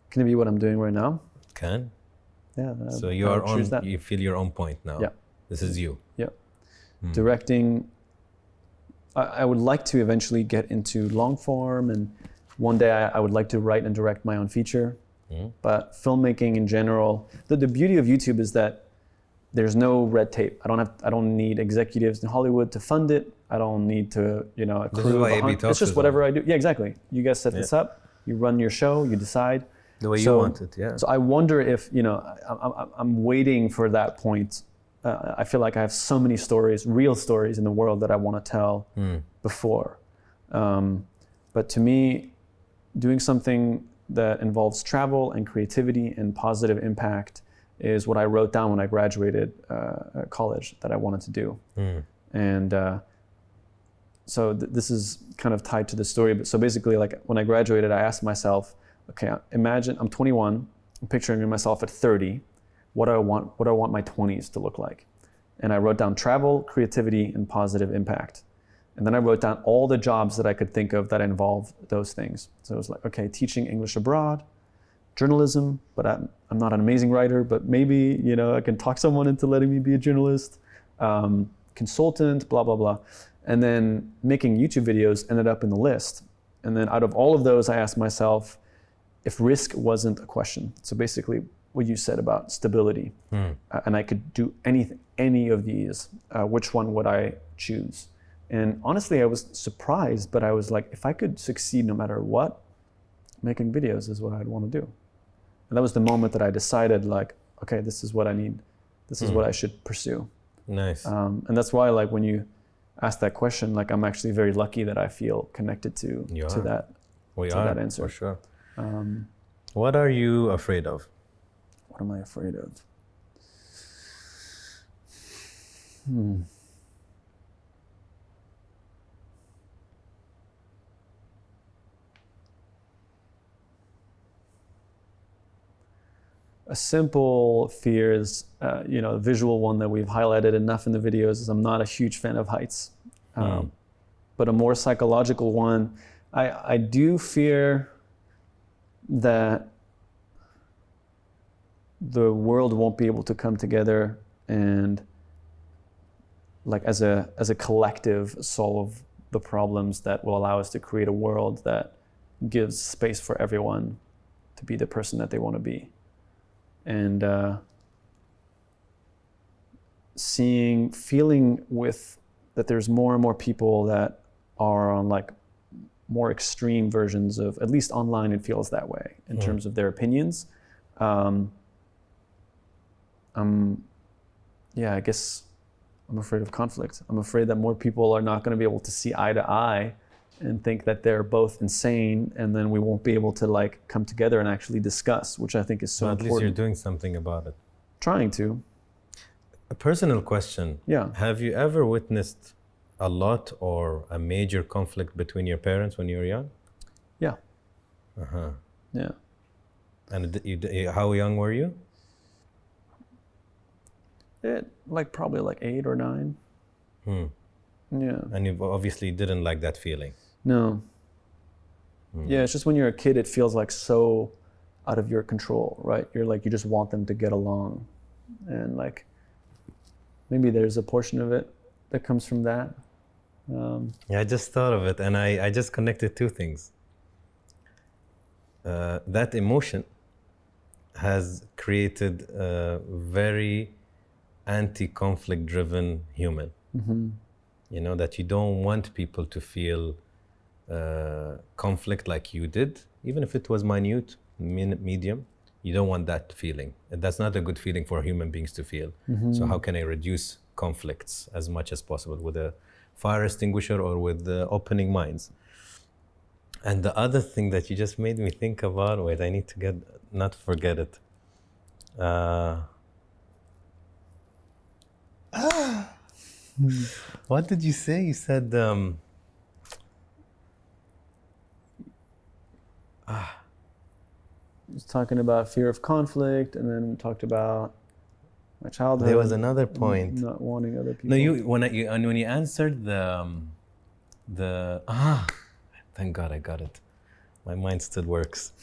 Can it be what I'm doing right now? Can. Yeah. So you I are would choose on, that. you feel you're on point now. Yeah. This is you. Yeah. Directing. I would like to eventually get into long form, and one day I would like to write and direct my own feature. But filmmaking in general, the beauty of YouTube is that there's no red tape. I don't need executives in Hollywood to fund it. I don't need to, a This is crew why of ABtalks It's just is whatever on. I do. Yeah, exactly. You guys set this up. You run your show. You decide. The way you So- want it, yeah. So I wonder if, I'm waiting for that point. I feel like I have so many stories, real stories in the world that I want to tell before. But to me, doing something that involves travel and creativity and positive impact is what I wrote down when I graduated college that I wanted to do. And so this is kind of tied to the story. But so basically, like when I graduated, I asked myself, okay, imagine I'm 21, I'm picturing myself at 30. What do I want my 20s to look like? And I wrote down travel, creativity, and positive impact. And then I wrote down all the jobs that I could think of that involved those things. So it was like, okay, teaching English abroad, journalism, but I'm not an amazing writer, but maybe, I can talk someone into letting me be a journalist, consultant, blah, blah, blah. And then making YouTube videos ended up in the list. And then out of all of those, I asked myself if risk wasn't a question. So basically what you said about stability, and I could do any of these, which one would I choose? And honestly, I was surprised, but I was like, if I could succeed no matter what, making videos is what I'd want to do. And that was the moment that I decided, like, okay, this is what I need. This is what I should pursue. Nice. And that's why, like, when you ask that question, like, I'm actually very lucky that I feel connected to that. We to are, that answer. for sure. What are you afraid of? What am I afraid of? A simple fear is, a visual one that we've highlighted enough in the videos is I'm not a huge fan of heights. But a more psychological one, I do fear that the world won't be able to come together and, like, as a collective, solve the problems that will allow us to create a world that gives space for everyone to be the person that they want to be. And feeling with that there's more and more people that are on, like, more extreme versions of, at least online it feels that way in terms of their opinions. I guess I'm afraid of conflict. I'm afraid that more people are not going to be able to see eye to eye and think that they're both insane, and then we won't be able to, like, come together and actually discuss, which I think is so At important. least you're doing something about it. Trying to. A personal question. Yeah. Have you ever witnessed a lot or a major conflict between your parents when you were young? Yeah. Yeah. And how young were you? Probably like 8 or 9. Yeah. And you obviously didn't like that feeling. No. Yeah, it's just when you're a kid, it feels like so out of your control, right? You're like, you just want them to get along. And like, maybe there's a portion of it that comes from that. Yeah, I just thought of it, and I just connected 2 things. That emotion has created a very anti-conflict driven human. You know, that you don't want people to feel conflict like you did, even if it was minute, medium. You don't want that feeling. That's not a good feeling for human beings to feel. So how can I reduce conflicts as much as possible with a fire extinguisher or with opening minds? And the other thing that you just made me think about, wait, I need to not forget it. What did you say? You said, was talking about fear of conflict, and then talked about my childhood. There was another point. Not wanting other people. No, when you answered thank God I got it. My mind still works.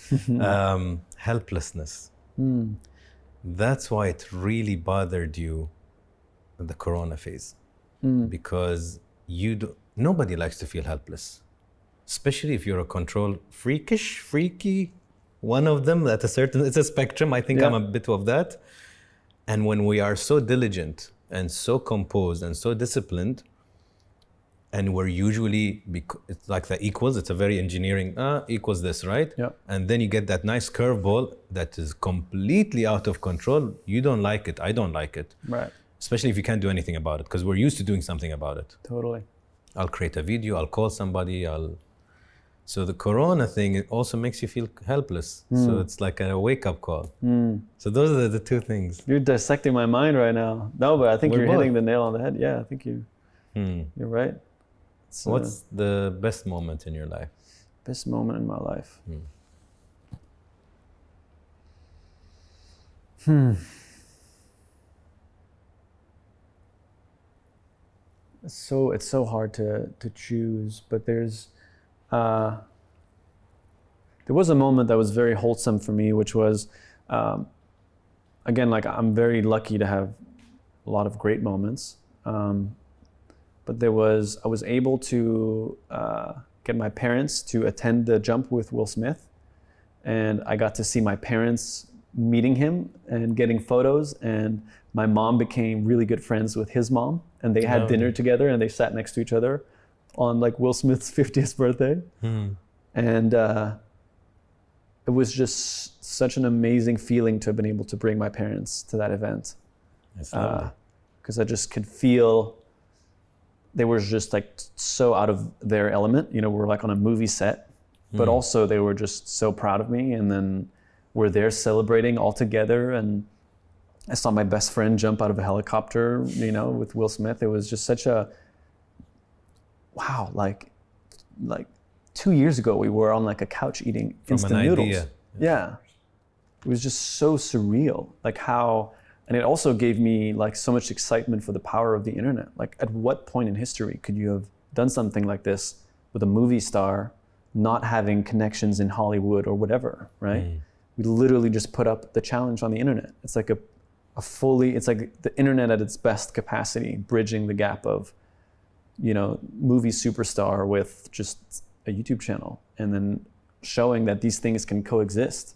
Helplessness. That's why it really bothered you in the Corona phase, because nobody likes to feel helpless, especially if you're a control freaky. One of them at it's a spectrum. I think I'm a bit of that. And when we are so diligent and so composed and so disciplined, and we're usually, it's like the equals, it's a very engineering, equals this, right? Yeah. And then you get that nice curveball that is completely out of control. You don't like it, I don't like it. Right. Especially if you can't do anything about it, because we're used to doing something about it. Totally. I'll create a video, I'll call somebody, So the Corona thing, it also makes you feel helpless. So it's like a wake-up call. So those are the 2 things. You're dissecting my mind right now. No, but I think We're you're both. hitting the nail on the head. Yeah, I think you're right. What's the best moment in your life? Best moment in my life? It's so hard to choose, but there was a moment that was very wholesome for me, which was, again, like I'm very lucky to have a lot of great moments. But I was able to get my parents to attend the jump with Will Smith. And I got to see my parents meeting him and getting photos. And my mom became really good friends with his mom. And they had dinner together, and they sat next to each other on like Will Smith's 50th birthday. And it was just such an amazing feeling to have been able to bring my parents to that event. Because I just could feel they were just like so out of their element. You know, we're like on a movie set, but also they were just so proud of me. And then we're there celebrating all together. And I saw my best friend jump out of a helicopter, you know, with Will Smith. It was just such a, wow, like 2 years ago, we were on like a couch eating instant noodles. Idea. Yeah. It was just so surreal, like how, and it also gave me like so much excitement for the power of the internet. Like at what point in history could you have done something like this with a movie star not having connections in Hollywood or whatever, right? We literally just put up the challenge on the internet. It's like it's like the internet at its best capacity, bridging the gap of, you know, movie superstar with just a YouTube channel, and then showing that these things can coexist.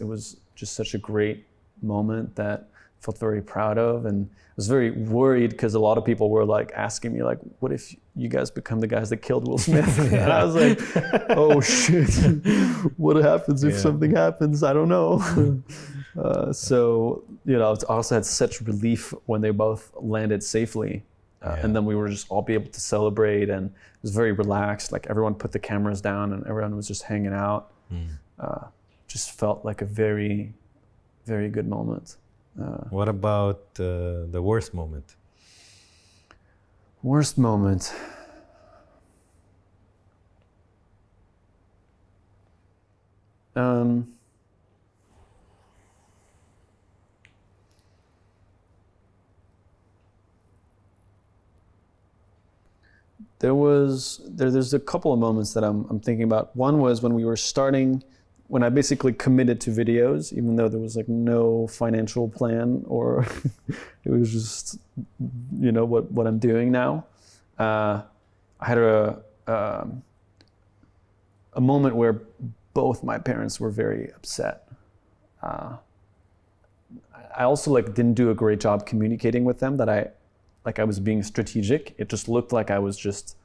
It was just such a great moment that I felt very proud of, and I was very worried because a lot of people were like asking me like, what if you guys become the guys that killed Will Smith? And I was like, oh shit, what happens if something happens? I don't know. So, you know, I also had such relief when they both landed safely. And then we were just all be able to celebrate, and it was very relaxed. Like everyone put the cameras down and everyone was just hanging out. Just felt like a very, very good moment. What about the worst moment? Worst moment. There's a couple of moments that I'm thinking about. One was when we were starting, when I basically committed to videos, even though there was like no financial plan, or it was just, you know, what I'm doing now. I had a moment where both my parents were very upset. I also like didn't do a great job communicating with them that I was being strategic. It just looked like I was just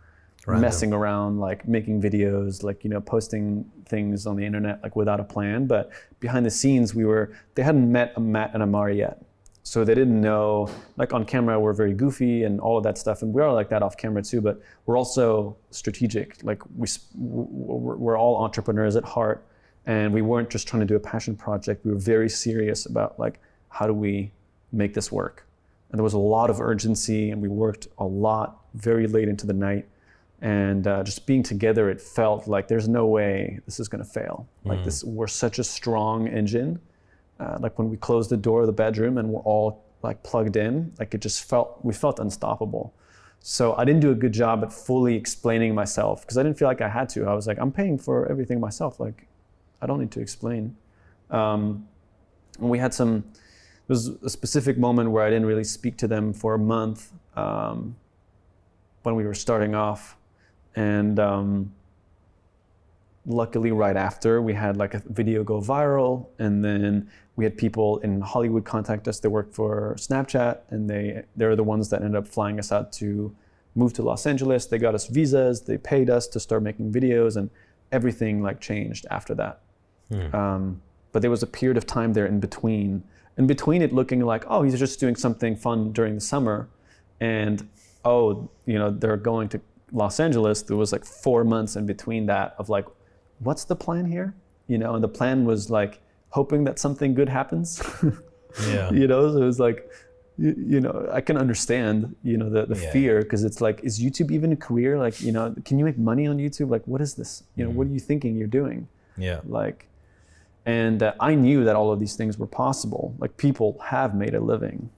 messing around, like making videos, like, you know, posting things on the internet, like without a plan. But behind the scenes, they hadn't met Matt and Amar yet. So they didn't know, like on camera, we're very goofy and all of that stuff. And we are like that off camera too, but we're also strategic. Like we're all entrepreneurs at heart. And we weren't just trying to do a passion project. We were very serious about like, how do we make this work? And there was a lot of urgency, and we worked a lot very late into the night. And just being together, it felt like there's no way this is going to fail. Like we're such a strong engine. Like when we closed the door of the bedroom and we're all like plugged in, like we felt unstoppable. So I didn't do a good job at fully explaining myself because I didn't feel like I had to. I was like, I'm paying for everything myself. Like, I don't need to explain. And we had there was a specific moment where I didn't really speak to them for a month when we were starting off. And luckily right after, we had like a video go viral, and then we had people in Hollywood contact us. They worked for Snapchat, and they're the ones that ended up flying us out to move to Los Angeles. They got us visas, they paid us to start making videos, and everything like changed after that. But there was a period of time there in between it looking like, oh, he's just doing something fun during the summer, and oh, you know, they're going to Los Angeles. There was like 4 months in between that of like, what's the plan here? You know, and the plan was like hoping that something good happens. Yeah. You know, so it was like, you know, I can understand, you know, the fear, because it's like, is YouTube even a career? Like, you know, can you make money on YouTube? Like, what is this? You know, what are you thinking you're doing? Yeah. Like, and I knew that all of these things were possible. Like, people have made a living.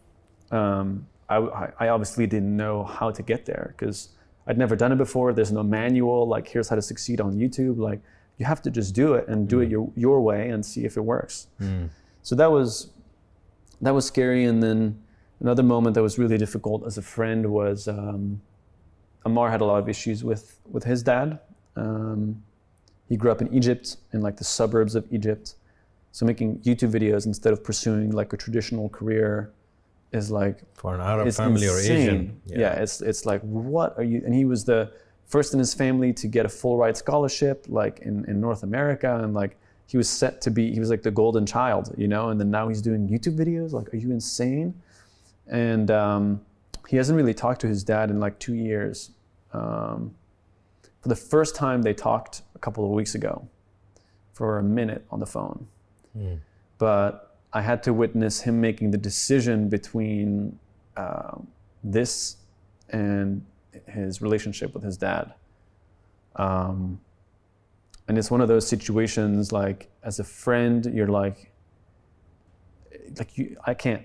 I obviously didn't know how to get there because I'd never done it before. There's no manual, like, here's how to succeed on YouTube. Like, you have to just do it and do it your way and see if it works. So that was scary. And then another moment that was really difficult as a friend was Amar had a lot of issues with his dad. He grew up in Egypt, in like the suburbs of Egypt. So making YouTube videos instead of pursuing like a traditional career is like, for an Arab family insane. Or Asian. Yeah, it's like, what are you? And he was the first in his family to get a full ride scholarship, like in North America. And like, he was set to be, he was like the golden child, you know? And then now he's doing YouTube videos. Like, are you insane? And he hasn't really talked to his dad in like 2 years. For the first time, they talked a couple of weeks ago for a minute on the phone. But I had to witness him making the decision between this and his relationship with his dad. And it's one of those situations, like, as a friend, you're like I can't,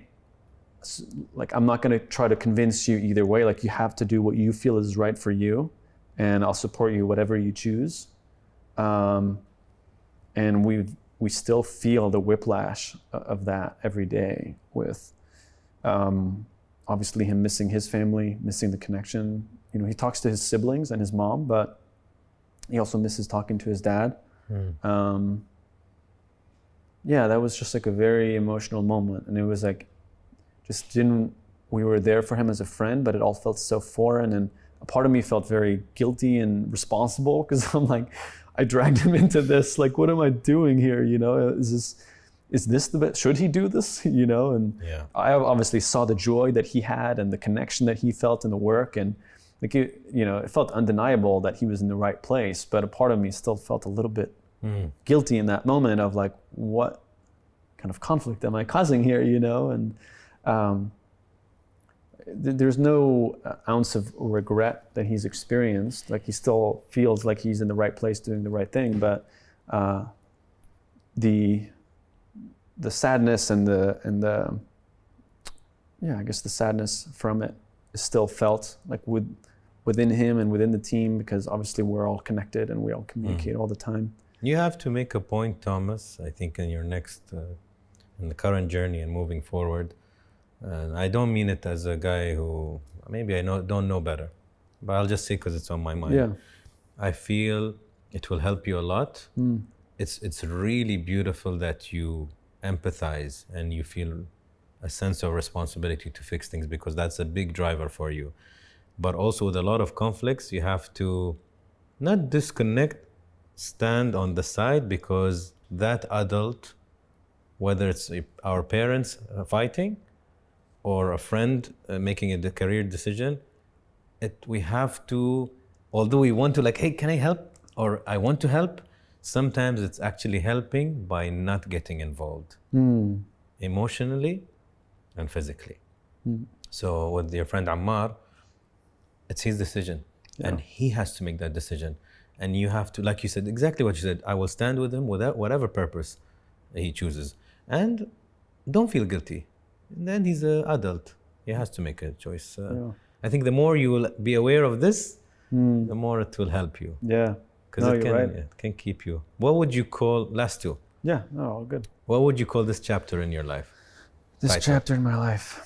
like, I'm not gonna try to convince you either way. Like, you have to do what you feel is right for you, and I'll support you whatever you choose. And we still feel the whiplash of that every day with obviously him missing his family, missing the connection. You know, he talks to his siblings and his mom, but he also misses talking to his dad. Yeah, that was just like a very emotional moment. And it was like, we were there for him as a friend, but it all felt so foreign. And a part of me felt very guilty and responsible because I'm like, I dragged him into this. Like, what am I doing here? You know, is this the best? Should he do this? You know, and I obviously saw the joy that he had and the connection that he felt in the work, and like, it felt undeniable that he was in the right place. But a part of me still felt a little bit guilty in that moment of like, what kind of conflict am I causing here? You know, and there's no ounce of regret that he's experienced. Like, he still feels like he's in the right place doing the right thing, but the sadness and the I guess the sadness from it is still felt like within him and within the team, because obviously we're all connected and we all communicate all the time. You have to make a point, Thomas, I think in your next, in the current journey and moving forward. And I don't mean it as a guy who, maybe don't know better, but I'll just say because it's on my mind. Yeah. I feel it will help you a lot. It's really beautiful that you empathize and you feel a sense of responsibility to fix things, because that's a big driver for you. But also with a lot of conflicts, you have to not disconnect, stand on the side, because that adult, whether it's our parents fighting or a friend making a career decision, we have to, although we want to like, hey, can I help? Or I want to help, sometimes it's actually helping by not getting involved emotionally and physically. So with your friend Ammar, it's his decision and he has to make that decision. And you have to, like you said, exactly what you said, I will stand with him without whatever purpose he chooses. And don't feel guilty. And then he's an adult. He has to make a choice. I think the more you will be aware of this, the more it will help you. Yeah. Because it can keep you. What would you call, last two? Yeah, no, all good. What would you call this chapter in your life? This chapter in my life.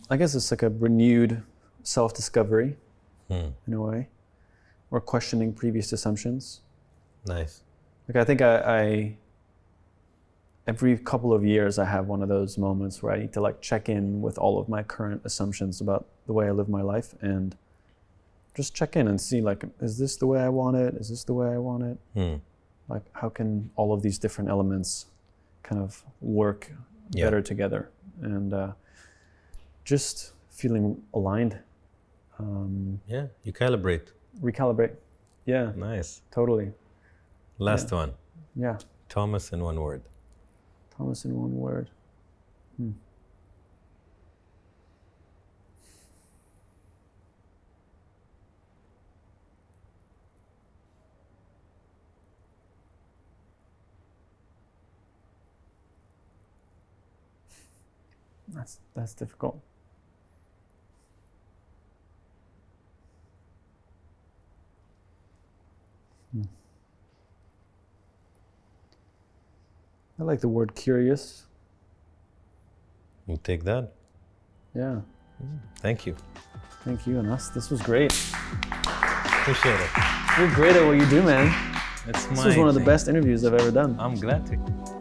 I guess it's like a renewed self-discovery in a way, or questioning previous assumptions. Nice. Like I think I every couple of years I have one of those moments where I need to like check in with all of my current assumptions about the way I live my life and just check in and see like, is this the way I want it? Is this the way I want it? Like how can all of these different elements kind of work better together? And just feeling aligned. You calibrate. Recalibrate. Yeah. Nice. Totally. Last one. Yeah. Thomas in one word. Thomas in one word. That's difficult. I like the word curious. We'll take that. Yeah. Thank you. Thank you, Anas. This was great. Appreciate it. You're great at what you do, man. This was one of the best interviews I've ever done. I'm glad to.